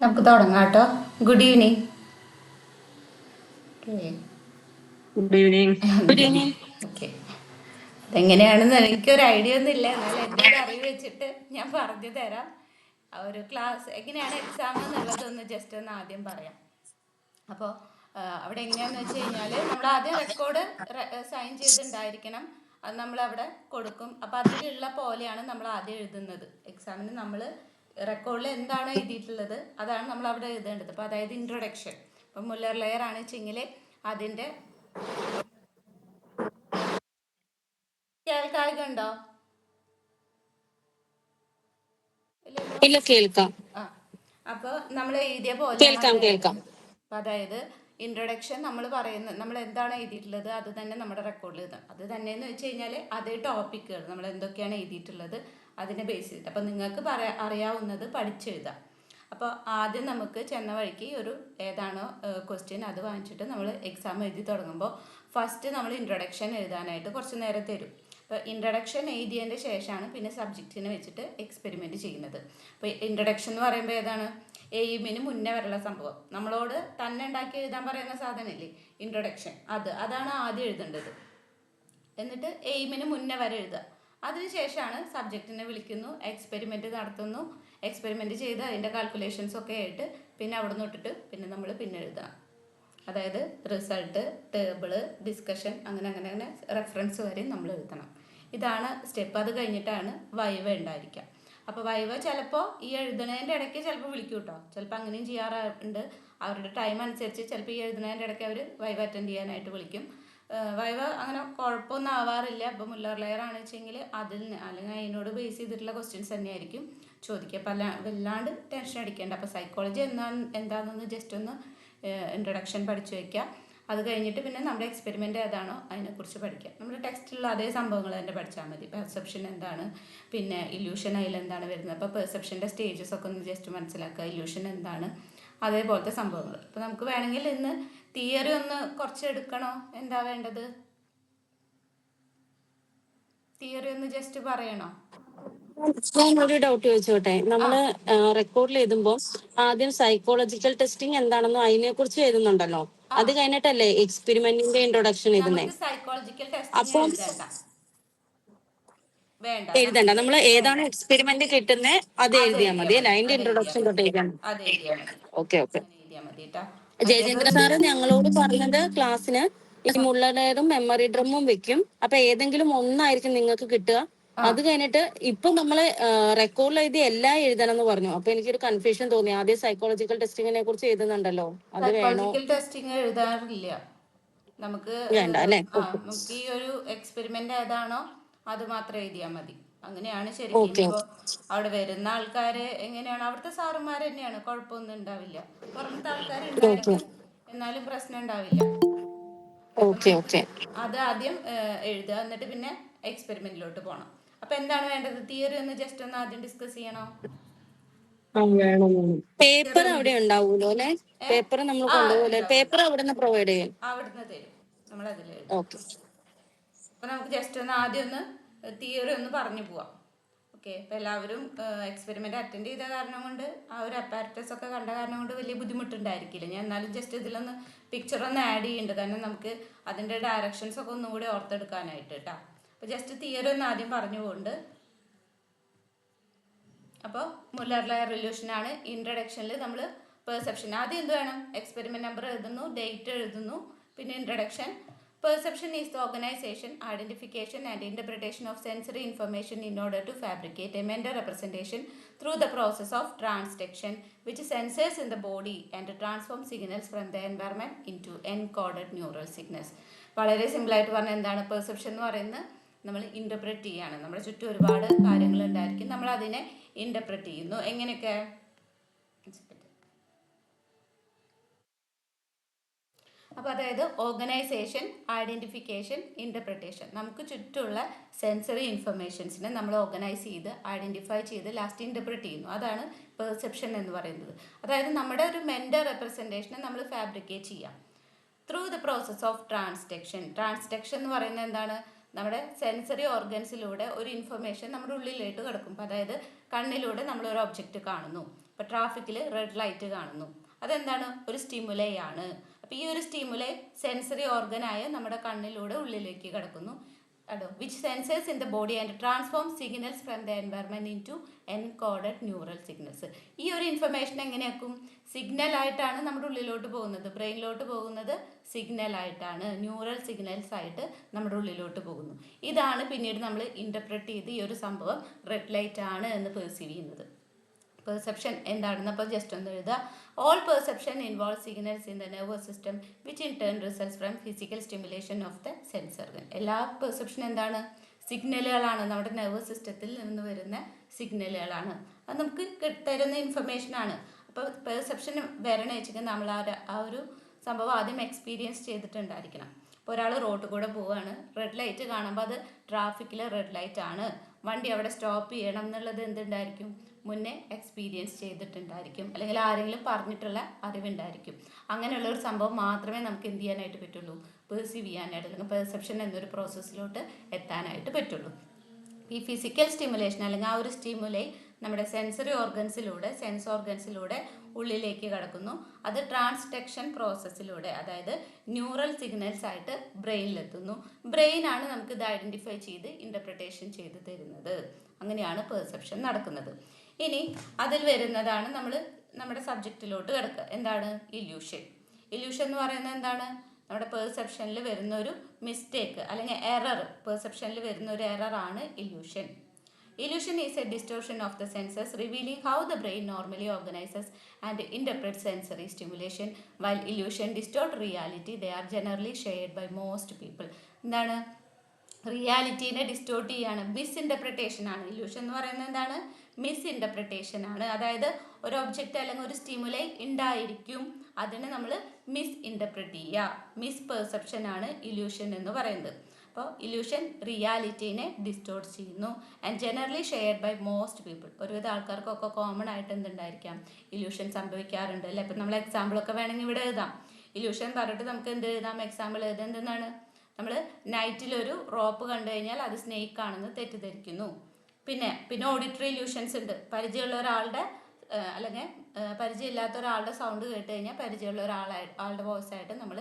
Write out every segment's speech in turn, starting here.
നമുക്ക് തുടങ്ങാം കേട്ടോ. Good evening. Good evening. Good evening. Okay, അതെങ്ങനെയാണെന്ന് എനിക്കൊരു ഐഡിയ ഒന്നും ഇല്ല, എന്നാലും എൻ്റെ ഒരു അറിവ് വെച്ചിട്ട് ഞാൻ പറഞ്ഞു തരാം. ഒരു ക്ലാസ് എങ്ങനെയാണ് എക്സാം എന്നുള്ളതൊന്ന് ജസ്റ്റ് ഒന്ന് ആദ്യം പറയാം. അപ്പോൾ അവിടെ എങ്ങനെയാണെന്ന് വെച്ച് കഴിഞ്ഞാൽ നമ്മൾ ആദ്യം റെക്കോർഡ് സൈൻ ചെയ്തിട്ടുണ്ടായിരിക്കണം. അത് നമ്മൾ അവിടെ കൊടുക്കും. അപ്പോൾ അതിലുള്ള പോലെയാണ് നമ്മൾ ആദ്യം എഴുതുന്നത്. എക്സാമിന് നമ്മൾ റെക്കോർഡിൽ എന്താണ് എഴുതിയിട്ടുള്ളത് അതാണ് നമ്മൾ അവിടെ എഴുതേണ്ടത്. അപ്പോൾ അതായത് ഇൻട്രൊഡക്ഷൻ, ഇപ്പം മുല്ലർ ലെയർ ആണ് വെച്ചെങ്കിൽ അതിൻ്റെ കേൾക്കാറുണ്ടോ? ഇല്ല, കേൾക്കാം. ആ, അപ്പോൾ നമ്മൾ എഴുതിയ പോലെയാണ് കേൾക്കാം. അപ്പോൾ അതായത് ഇൻട്രൊഡക്ഷൻ നമ്മൾ പറയുന്നത്, നമ്മൾ എന്താണ് എഴുതിയിട്ടുള്ളത് അത് തന്നെ നമ്മുടെ റെക്കോർഡിൽ എഴുതാം. അത് തന്നെ എന്ന് വെച്ച് കഴിഞ്ഞാൽ അതേ ടോപ്പിക്കുകൾ നമ്മൾ എന്തൊക്കെയാണ് എഴുതിയിട്ടുള്ളത് അതിനെ ബേസ് ചെയ്തിട്ട്. അപ്പോൾ നിങ്ങൾക്ക് അറിയാവുന്നത് പഠിച്ചെഴുതാം. അപ്പോൾ ആദ്യം നമുക്ക് ചെന്ന വഴിക്ക് ഒരു ഏതാണോ ക്വസ്റ്റ്യൻ അത് വാങ്ങിച്ചിട്ട് നമ്മൾ എക്സാം എഴുതി തുടങ്ങുമ്പോൾ ഫസ്റ്റ് നമ്മൾ ഇൻട്രൊഡക്ഷൻ എഴുതാനായിട്ട് കുറച്ച് നേരം തരും. അപ്പോൾ ഇൻട്രൊഡക്ഷൻ എഴുതിയതിൻ്റെ ശേഷമാണ് പിന്നെ സബ്ജക്റ്റിനെ വെച്ചിട്ട് എക്സ്പെരിമെൻറ്റ് ചെയ്യുന്നത്. അപ്പോൾ ഇൻട്രൊഡക്ഷൻ എന്ന് പറയുമ്പോൾ ഏതാണ്? എയിമിന് മുന്നേ വരെയുള്ള സംഭവം, നമ്മളോട് തന്നെ ഉണ്ടാക്കി എഴുതാൻ പറയുന്ന സാധനമില്ലേ ഇൻട്രൊഡക്ഷൻ, അതാണ് ആദ്യം എഴുതേണ്ടത്. എന്നിട്ട് എയിമിന് മുന്നേ വരെ എഴുതുക. അതിനുശേഷമാണ് സബ്ജക്റ്റിനെ വിളിക്കുന്നു, എക്സ്പെരിമെൻറ്റ് നടത്തുന്നു. എക്സ്പെരിമെൻറ്റ് ചെയ്ത് അതിൻ്റെ കാൽക്കുലേഷൻസ് ഒക്കെ ആയിട്ട് പിന്നെ അവിടെ നിന്ന് ഇട്ടിട്ട് പിന്നെ നമ്മൾ പിന്നെ എഴുതണം. അതായത് റിസൾട്ട്, ടേബിള്, ഡിസ്കഷൻ, അങ്ങനെ റെഫറൻസ് വരെ നമ്മൾ എഴുതണം. ഇതാണ് സ്റ്റെപ്പ്. അത് കഴിഞ്ഞിട്ടാണ് വൈവ ഉണ്ടായിരിക്കുക. അപ്പോൾ വൈവ ചിലപ്പോൾ ഈ എഴുതുന്നതിൻ്റെ ഇടയ്ക്ക് ചിലപ്പോൾ വിളിക്കും കേട്ടോ. ചിലപ്പോൾ അങ്ങനെയും ചെയ്യാറുണ്ട്. അവരുടെ ടൈം അനുസരിച്ച് ചിലപ്പോൾ ഈ എഴുതുന്നതിൻ്റെ ഇടയ്ക്ക് അവർ വൈവ അറ്റൻഡ് ചെയ്യാനായിട്ട് വിളിക്കും. വൈവ അങ്ങനെ കുഴപ്പമൊന്നും ആവാറില്ല. അപ്പോൾ മുല്ലർ ലെയർ ആണെന്ന് വെച്ചെങ്കിൽ അല്ലെങ്കിൽ അതിനോട് ബേസ് ചെയ്തിട്ടുള്ള ക്വസ്റ്റ്യൻസ് തന്നെയായിരിക്കും ചോദിക്കുക. അപ്പോൾ വല്ലാണ്ട് ടെൻഷൻ അടിക്കേണ്ട. അപ്പോൾ സൈക്കോളജി എന്താണെന്ന് ജസ്റ്റ് ഒന്ന് ഇൻട്രൊഡക്ഷൻ പഠിച്ചു വയ്ക്കുക. അത് കഴിഞ്ഞിട്ട് പിന്നെ നമ്മുടെ എക്സ്പെരിമെൻ്റ് ഏതാണോ അതിനെക്കുറിച്ച് പഠിക്കുക. നമ്മുടെ ടെക്സ്റ്റിലുള്ള അതേ സംഭവങ്ങൾ തന്നെ പഠിച്ചാൽ മതി. പെർസെപ്ഷൻ എന്താണ്, പിന്നെ ഇല്യൂഷൻ അതിൽ എന്താണ് വരുന്നത്. അപ്പോൾ പെർസെപ്ഷൻ്റെ സ്റ്റേജസ് ഒക്കെ ഒന്ന് ജസ്റ്റ് മനസ്സിലാക്കുക. ഇല്യൂഷൻ എന്താണ്, അതേപോലത്തെ സംഭവങ്ങൾ. അപ്പോൾ നമുക്ക് വേണമെങ്കിൽ ഇന്ന് തിയറി ഒന്ന് കുറച്ച് എടുക്കണോ? എന്താ വേണ്ടത്? തിയറി ഒന്ന് ജസ്റ്റ് പറയണോ? ഞാൻ ഒരു ഡൗട്ട് ചോദിച്ചോട്ടെ. നമ്മള് റെക്കോർഡിൽ എഴുതുമ്പോൾ ആദ്യം സൈക്കോളജിക്കൽ ടെസ്റ്റിംഗ് എന്താണെന്നോ അതിനെ കുറിച്ച് എഴുതുന്നുണ്ടല്ലോ, അത് കഴിഞ്ഞിട്ടല്ലേ എക്സ്പെരിമെന്റിന്റെ ഇൻട്രൊഡക്ഷൻ എഴുതുന്നേ? സൈക്കോളജിക്കൽ ടെസ്റ്റിംഗ് അപ്പം എഴുതണ്ട, നമ്മൾ ഏതാണ് എക്സ്പെരിമെന്റ് കിട്ടുന്നത് അത് എഴുതിയാൽ മതി അല്ലേ? അതിന്റെ ഇൻട്രൊഡക്ഷൻ തൊട്ട് എഴുതാൻ. ഓക്കെ. ജയചന്ദ്ര സാറ് ഞങ്ങളോട് പറഞ്ഞത് ക്ലാസ്സിന് ഈ മുള്ളർ ലെയറും മെമ്മറി ഡ്രമ്മും വെക്കും. അപ്പൊ ഏതെങ്കിലും ഒന്നായിരിക്കും നിങ്ങൾക്ക് കിട്ടുക. അത് കഴിഞ്ഞിട്ട് ഇപ്പൊ നമ്മള് റെക്കോർഡിൽ എഴുതി എല്ലാം എഴുതണം എന്ന് പറഞ്ഞു. അപ്പൊ എനിക്കൊരു കൺഫ്യൂഷൻ തോന്നി. ആദ്യം സൈക്കോളജിക്കൽ ടെസ്റ്റിങ്ങിനെ കുറിച്ച് എഴുതുന്നുണ്ടല്ലോ, അത് വേണോ? ടെസ്റ്റിംഗ് എഴുതാറില്ല. നമുക്ക് വേണ്ട അല്ലേ? നമുക്ക് ഈ ഒരു എക്സ്പെരിമെന്റ് ഏതാണോ അത് മാത്രം എഴുതിയാൽ മതി. അങ്ങനെയാണ് ശരിക്കും. ഇപ്പോൾ അവിടെ വരുന്ന ആൾക്കാര് എങ്ങനെയാണ്, അവിടുത്തെ സാറുമാർ തന്നെയാണ്, കുഴപ്പമൊന്നും ഉണ്ടാവില്ല. പുറമത്തെ ആൾക്കാരുണ്ടായിരിക്കും, എന്നാലും പ്രശ്നം ഉണ്ടാവില്ല. അത് ആദ്യം എഴുതുക, എന്നിട്ട് പിന്നെ എക്സ്പെരിമെന്റിലോട്ട് പോകണം. അപ്പൊ എന്താണ് വേണ്ടത്? തിയറി ഒന്ന് ജസ്റ്റ് ഒന്ന് ആദ്യം ഡിസ്കസ് ചെയ്യണോ? പേപ്പർ അവിടെ ഉണ്ടാവൂലോ അല്ലെ? പേപ്പർ നമ്മൾ കൊണ്ടുപോലെ പേപ്പർ അവിടെ നിന്ന് പ്രൊവൈഡ് ചെയ്യും. അവിടുന്ന് തരും, നമ്മൾ അതിൽ എഴുതും. അപ്പൊ നമുക്ക് ജസ്റ്റ് ഒന്ന് ആദ്യം ഒന്ന് തിയറി ഒന്ന് പറഞ്ഞു പോവാം. ഓക്കെ. അപ്പോൾ എല്ലാവരും എക്സ്പെരിമെന്റ് അറ്റൻഡ് ചെയ്ത കാരണം കൊണ്ട് ആ ഒരു അപ്പാരറ്റസ് ഒക്കെ കണ്ട കാരണം കൊണ്ട് വലിയ ബുദ്ധിമുട്ടുണ്ടായിരിക്കില്ല. ഞാൻ എന്നാലും ജസ്റ്റ് ഇതിലൊന്ന് പിക്ചർ ഒന്ന് ആഡ് ചെയ്യുന്നുണ്ട്, കാരണം നമുക്ക് അതിൻ്റെ ഡയറക്ഷൻസ് ഒക്കെ ഒന്നും കൂടി ഓർത്തെടുക്കാനായിട്ട് കേട്ടോ. അപ്പോൾ ജസ്റ്റ് തിയറി ഒന്ന് ആദ്യം പറഞ്ഞു പോകുന്നുണ്ട്. അപ്പോൾ മുല്ലർ ലെയർ ഇല്യൂഷനാണ്. ഇൻട്രഡക്ഷനിൽ നമ്മൾ പെർസെപ്ഷൻ ആദ്യം എന്ത് വേണം? എക്സ്പെരിമെന്റ് നമ്പർ എഴുതുന്നു, ഡേറ്റ് എഴുതുന്നു, പിന്നെ introduction. Perception is the organization, identification and interpretation of sensory information in order to fabricate a mental representation through the process of transduction, which senses in the body and transforms signals from the environment into encoded neural signals. വളരെ സിമ്പിളായിട്ട് പറഞ്ഞാൽ എന്താണ് perception എന്ന് പറയുന്നത്? നമ്മൾ interpret ചെയ്യാണ്. നമ്മുടെ ചുറ്റും ഒരുപാട് കാര്യങ്ങൾ ഉണ്ടായിരിക്കും, നമ്മൾ അതിനെ ഇൻ്റർപ്രറ്റ് ചെയ്യുന്നു. എങ്ങനെയൊക്കെ? അപ്പോൾ അതായത് ഓർഗനൈസേഷൻ, ഐഡൻറ്റിഫിക്കേഷൻ, ഇൻ്റർപ്രിട്ടേഷൻ. നമുക്ക് ചുറ്റുമുള്ള സെൻസറി ഇൻഫർമേഷൻസിനെ നമ്മൾ ഓർഗനൈസ് ചെയ്ത് ഐഡൻറ്റിഫൈ ചെയ്ത് ലാസ്റ്റ് ഇൻ്റർപ്രിറ്റ് ചെയ്യുന്നു. അതാണ് പെർസെപ്ഷൻ എന്ന് പറയുന്നത്. അതായത് നമ്മുടെ ഒരു മെൻ്റൽ റെപ്രസെൻറ്റേഷനെ നമ്മൾ ഫാബ്രിക്കേറ്റ് ചെയ്യാം through the process of transduction. Transduction എന്ന് പറയുന്നത് എന്താണ്? നമ്മുടെ സെൻസറി ഓർഗൻസിലൂടെ ഒരു ഇൻഫർമേഷൻ നമ്മുടെ ഉള്ളിലേക്ക് കിടക്കും. അതായത് കണ്ണിലൂടെ നമ്മൾ ഒരു ഒബ്ജക്റ്റ് കാണുന്നു, ഇപ്പോൾ ട്രാഫിക്കിൽ റെഡ് ലൈറ്റ് കാണുന്നു, അതെന്താണ്? ഒരു സ്റ്റിമുലൈ ആണ്. അപ്പോൾ ഈ ഒരു സ്റ്റിമുലൈ സെൻസറി ഓർഗനായ നമ്മുടെ കണ്ണിലൂടെ ഉള്ളിലേക്ക് കിടക്കുന്നു. which senses in the body and transforms signals from the environment into encoded neural signals. ഈ ഒരു ഇൻഫർമേഷൻ എങ്ങനെയാക്കും? സിഗ്നൽ ആയിട്ടാണ് നമ്മുടെ ഉള്ളിലോട്ട് പോകുന്നത്, ബ്രെയിനിലോട്ട് പോകുന്നത് സിഗ്നൽ ആയിട്ടാണ്, ന്യൂറൽ സിഗ്നൽസ് ആയിട്ട് നമ്മുടെ ഉള്ളിലോട്ട് പോകുന്നു. ഇതാണ് പിന്നീട് നമ്മൾ ഇൻ്റർപ്രറ്റ് ചെയ്ത് ഈ ഒരു സംഭവം റെഡ് ലൈറ്റ് ആണ് എന്ന് പെർസീവ് ചെയ്യുന്നത്. പെർസെപ്ഷൻ എന്താണെന്ന് അപ്പോൾ ജസ്റ്റ് ഒന്ന് എഴുതുക. All perception involve signals in the nervous system which in turn results from physical stimulation of the sense organ. എല്ലാ പെർസെപ്ഷൻ എന്താണ്? സിഗ്നലുകളാണ്, നമ്മുടെ നെർവസ് സിസ്റ്റത്തിൽ നിന്ന് വരുന്ന സിഗ്നലുകളാണ്. അത് നമുക്ക് തരുന്ന ഇൻഫർമേഷനാണ്. അപ്പോൾ പെർസെപ്ഷൻ വരണ വെച്ചിട്ട് നമ്മൾ ആ ഒരു സംഭവം ആദ്യം എക്സ്പീരിയൻസ് ചെയ്തിട്ടുണ്ടായിരിക്കണം. ഇപ്പോൾ ഒരാൾ റോഡ് കൂടെ പോവുകയാണ്, റെഡ് ലൈറ്റ് കാണുമ്പോൾ അത് ട്രാഫിക്കിൽ റെഡ് ലൈറ്റ് ആണ്, വണ്ടി അവിടെ സ്റ്റോപ്പ് ചെയ്യണം എന്നുള്ളത് എന്തുണ്ടായിരിക്കും? മുന്നേ എക്സ്പീരിയൻസ് ചെയ്തിട്ടുണ്ടായിരിക്കും, അല്ലെങ്കിൽ ആരെങ്കിലും പറഞ്ഞിട്ടുള്ള അറിവുണ്ടായിരിക്കും. അങ്ങനെയുള്ള ഒരു സംഭവം മാത്രമേ നമുക്ക് എന്ത് ചെയ്യാനായിട്ട് പറ്റുള്ളൂ? പെർസീവ് ചെയ്യാനായിട്ട്, അല്ലെങ്കിൽ പെർസെപ്ഷൻ എന്നൊരു പ്രോസസ്സിലോട്ട് എത്താനായിട്ട് പറ്റുള്ളൂ. ഈ ഫിസിക്കൽ സ്റ്റിമുലേഷൻ അല്ലെങ്കിൽ ആ ഒരു സ്റ്റിമുലൈ നമ്മുടെ സെൻസറി ഓർഗൻസിലൂടെ ഉള്ളിലേക്ക് കടക്കുന്നു. അത് ട്രാൻസ്ഡക്ഷൻ പ്രോസസ്സിലൂടെ, അതായത് ന്യൂറൽ സിഗ്നൽസ് ആയിട്ട് ബ്രെയിനിലെത്തുന്നു. ബ്രെയിനാണ് നമുക്ക് ഇത് ഐഡൻറ്റിഫൈ ചെയ്ത് ഇൻ്റർപ്രിട്ടേഷൻ ചെയ്ത് തരുന്നത്. അങ്ങനെയാണ് പെർസെപ്ഷൻ നടക്കുന്നത്. ഇനി അതിൽ വരുന്നതാണ് നമ്മുടെ സബ്ജക്റ്റിലോട്ട് കിടക്കുക. എന്താണ്? ഇല്യൂഷൻ. ഇല്യൂഷൻ എന്ന് പറയുന്നത് എന്താണ്? നമ്മുടെ പെർസെപ്ഷനിൽ വരുന്ന ഒരു മിസ്റ്റേക്ക് അല്ലെങ്കിൽ എറർ, പെർസെപ്ഷനിൽ വരുന്ന ഒരു എററാണ് illusion. Illusion is a distortion of the senses, revealing how the brain normally organizes and interprets sensory stimulation. While illusion distort reality, they are generally shared by most people. എന്താണ്? റിയാലിറ്റീനെ distort ചെയ്യാണ്, മിസ്ഇൻ്റർപ്രിട്ടേഷൻ ആണ്. Illusion എന്ന് പറയുന്നത് എന്താണ്? മിസ്ഇൻ്റർപ്രിട്ടേഷൻ ആണ്. അതായത് ഒരു object അല്ലെങ്കിൽ ഒരു സ്റ്റിമുലൈ ഉണ്ടായിരിക്കും, അതിനെ നമ്മൾ മിസ്ഇൻ്റർപ്രിറ്റ് ചെയ്യുക, മിസ് പെർസെപ്ഷൻ ആണ് ഇല്യൂഷൻ എന്ന് പറയുന്നത്. അപ്പോൾ ഇല്യൂഷൻ റിയാലിറ്റീനെ ഡിസ്റ്റോർട്ട് ചെയ്യുന്നു. And generally shared by most people. ഒരുവിധ ആൾക്കാർക്കൊക്കെ കോമൺ ആയിട്ട് എന്തുണ്ടായിരിക്കാം? ഇല്യൂഷൻ സംഭവിക്കാറുണ്ട് അല്ലേ? ഇപ്പം നമ്മൾ എക്സാമ്പിളൊക്കെ വേണമെങ്കിൽ ഇവിടെ എഴുതാം. ഇല്യൂഷൻ പറഞ്ഞിട്ട് നമുക്ക് എന്ത് എഴുതാം? എക്സാമ്പിൾ എഴുതാം. എന്താണ്? നമ്മൾ നൈറ്റിലൊരു റോപ്പ് കണ്ടു കഴിഞ്ഞാൽ അത് സ്നേക്ക് ആണെന്ന് തെറ്റിദ്ധരിക്കുന്നു. പിന്നെ ഓഡിറ്ററി ഇല്യൂഷൻസ് ഉണ്ട്. പരിചയമുള്ള ഒരാളുടെ അല്ലെങ്കിൽ പരിചയമില്ലാത്ത ഒരാളുടെ സൗണ്ട് കേട്ട് കഴിഞ്ഞാൽ പരിചയമുള്ള ആളുടെ വോയിസ് ആയിട്ട് നമ്മൾ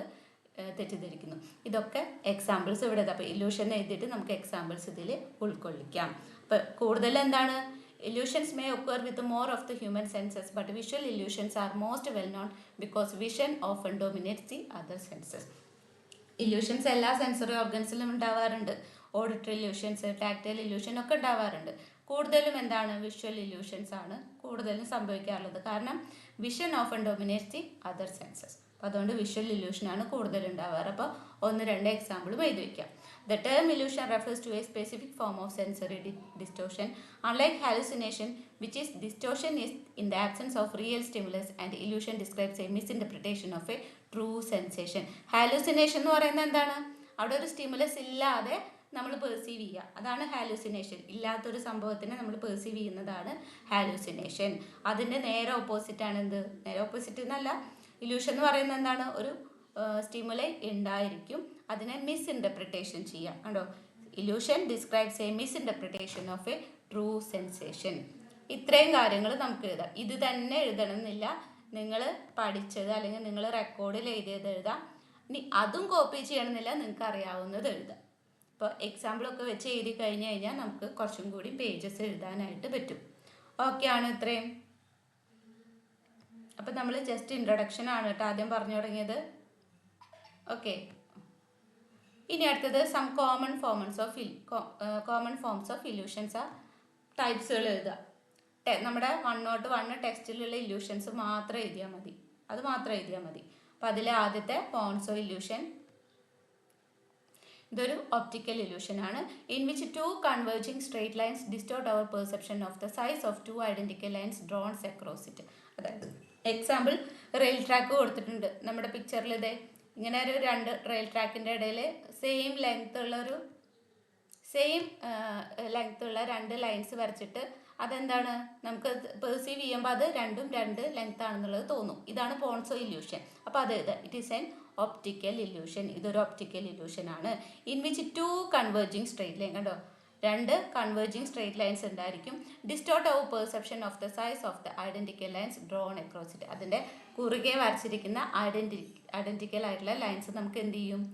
തെറ്റിദ്ധരിക്കുന്നു. ഇതൊക്കെ എക്സാമ്പിൾസ് ഇവിടെ. അപ്പോൾ ഇല്യൂഷൻ എഴുതിയിട്ട് നമുക്ക് എക്സാമ്പിൾസ് ഇതിൽ ഉൾക്കൊള്ളിക്കാം. അപ്പോൾ കൂടുതൽ എന്താണ്? Illusions may occur with more of the human senses, but visual illusions are most well known because vision often dominates the other senses. Illusions എല്ലാ സെൻസറി ഓർഗൻസിലും ഉണ്ടാവാറുണ്ട്. ഓഡിറ്ററി ഇല്യൂഷൻസ്, ടാക്ടൈൽ ഇല്യൂഷൻ ഒക്കെ ഉണ്ടാവാറുണ്ട്. കൂടുതലും എന്താണ്? വിഷ്വൽ ഇല്യൂഷൻസ് ആണ് കൂടുതലും സംഭവിക്കാറുള്ളത്. കാരണം vision often dominates the other senses. അപ്പോൾ അതുകൊണ്ട് വിഷ്വൽ ഇല്യൂഷനാണ് കൂടുതൽ ഉണ്ടാവാറ്. അപ്പോൾ 1-2 എക്സാമ്പിളും എഴുതി വയ്ക്കാം. The term illusion refers to a specific form of sensory distortion. Unlike hallucination, which is distortion is in the absence of real stimulus, and illusion describes a misinterpretation of a true sensation. Hallucination എന്ന് പറയുന്നത് എന്താണ്? അവിടെ ഒരു stimulus ഇല്ലാതെ നമ്മൾ perceive ചെയ്യുക, അതാണ് hallucination. ഇല്ലാത്തൊരു സംഭവത്തിനെ നമ്മൾ പെർസീവ് ചെയ്യുന്നതാണ് ഹാലൂസിനേഷൻ. അതിൻ്റെ നേരെ ഓപ്പോസിറ്റാണ് എന്ത്? നേരെ ഓപ്പോസിറ്റ് എന്നല്ല, ഇല്യൂഷൻ എന്ന് പറയുന്നത് എന്താണ്? ഒരു സ്റ്റിമുലൈ ഉണ്ടായിരിക്കും, അതിനെ മിസ്ഇൻ്റർപ്രിട്ടേഷൻ ചെയ്യാം. കണ്ടോ? Illusion describes a misinterpretation of a true sensation. ഇത്രയും കാര്യങ്ങൾ നമുക്ക് എഴുതാം. ഇത് തന്നെ എഴുതണമെന്നില്ല, നിങ്ങൾ പഠിച്ചത് അല്ലെങ്കിൽ നിങ്ങൾ റെക്കോർഡിൽ എഴുതിയത് എഴുതാം. ഇനി അതും കോപ്പി ചെയ്യണമെന്നില്ല, നിങ്ങൾക്ക് അറിയാവുന്നത് എഴുതാം. ഇപ്പോൾ എക്സാമ്പിളൊക്കെ വെച്ച് എഴുതി കഴിഞ്ഞ് കഴിഞ്ഞാൽ നമുക്ക് കുറച്ചും കൂടി പേജസ് എഴുതാനായിട്ട് പറ്റും. ഓക്കെ ആണ് ഇത്രയും. അപ്പം നമ്മൾ ജസ്റ്റ് ഇൻട്രൊഡക്ഷൻ ആണ് കേട്ടോ ആദ്യം പറഞ്ഞു തുടങ്ങിയത്. ഓക്കെ, ഇനി അടുത്തത് some common forms of illusions ആ ടൈപ്സുകൾ എഴുതുക. നമ്മുടെ 101 ടെക്സ്റ്റിലുള്ള ഇല്യൂഷൻസ് മാത്രം എഴുതിയാൽ മതി, അത് മാത്രം എഴുതിയാൽ മതി. അപ്പോൾ അതിലെ ആദ്യത്തെ പോൺസോ ഇല്യൂഷൻ, ഇതൊരു ഒപ്റ്റിക്കൽ ഇല്യൂഷൻ ആണ്. In which 2 converging straight lines distort our perception of the size of 2 identical lines drawn across it. അതായത് എക്സാമ്പിൾ റെയിൽ ട്രാക്ക് കൊടുത്തിട്ടുണ്ട് നമ്മുടെ പിക്ചറിൽ. ഇതേ ഇങ്ങനെ ഒരു 2 റെയിൽ ട്രാക്കിൻ്റെ ഇടയിൽ സെയിം ലെങ്ത് ഉള്ള 2 ലൈൻസ് വരച്ചിട്ട് അതെന്താണ് നമുക്ക് പെർസീവ് ചെയ്യുമ്പോൾ അത് 2 ലെങ്ത് ആണെന്നുള്ളത് തോന്നും. ഇതാണ് പോൺസോ ഇല്യൂഷൻ. അപ്പോൾ അത് it is an optical illusion. ഇതൊരു ഒപ്റ്റിക്കൽ ഇല്യൂഷൻ ആണ്. In which 2 converging straight line, കണ്ടോ, രണ്ട് കൺവേർജിങ് സ്ട്രേറ്റ് ലൈൻസ് ഉണ്ടായിരിക്കും. Distort our perception of the size of the identical lines drawn across it. അതിൻ്റെ കുറുകെ വരച്ചിരിക്കുന്ന ഐഡൻറ്റിക്കൽ ആയിട്ടുള്ള ലൈൻസ് നമുക്ക് എന്ത് ചെയ്യും,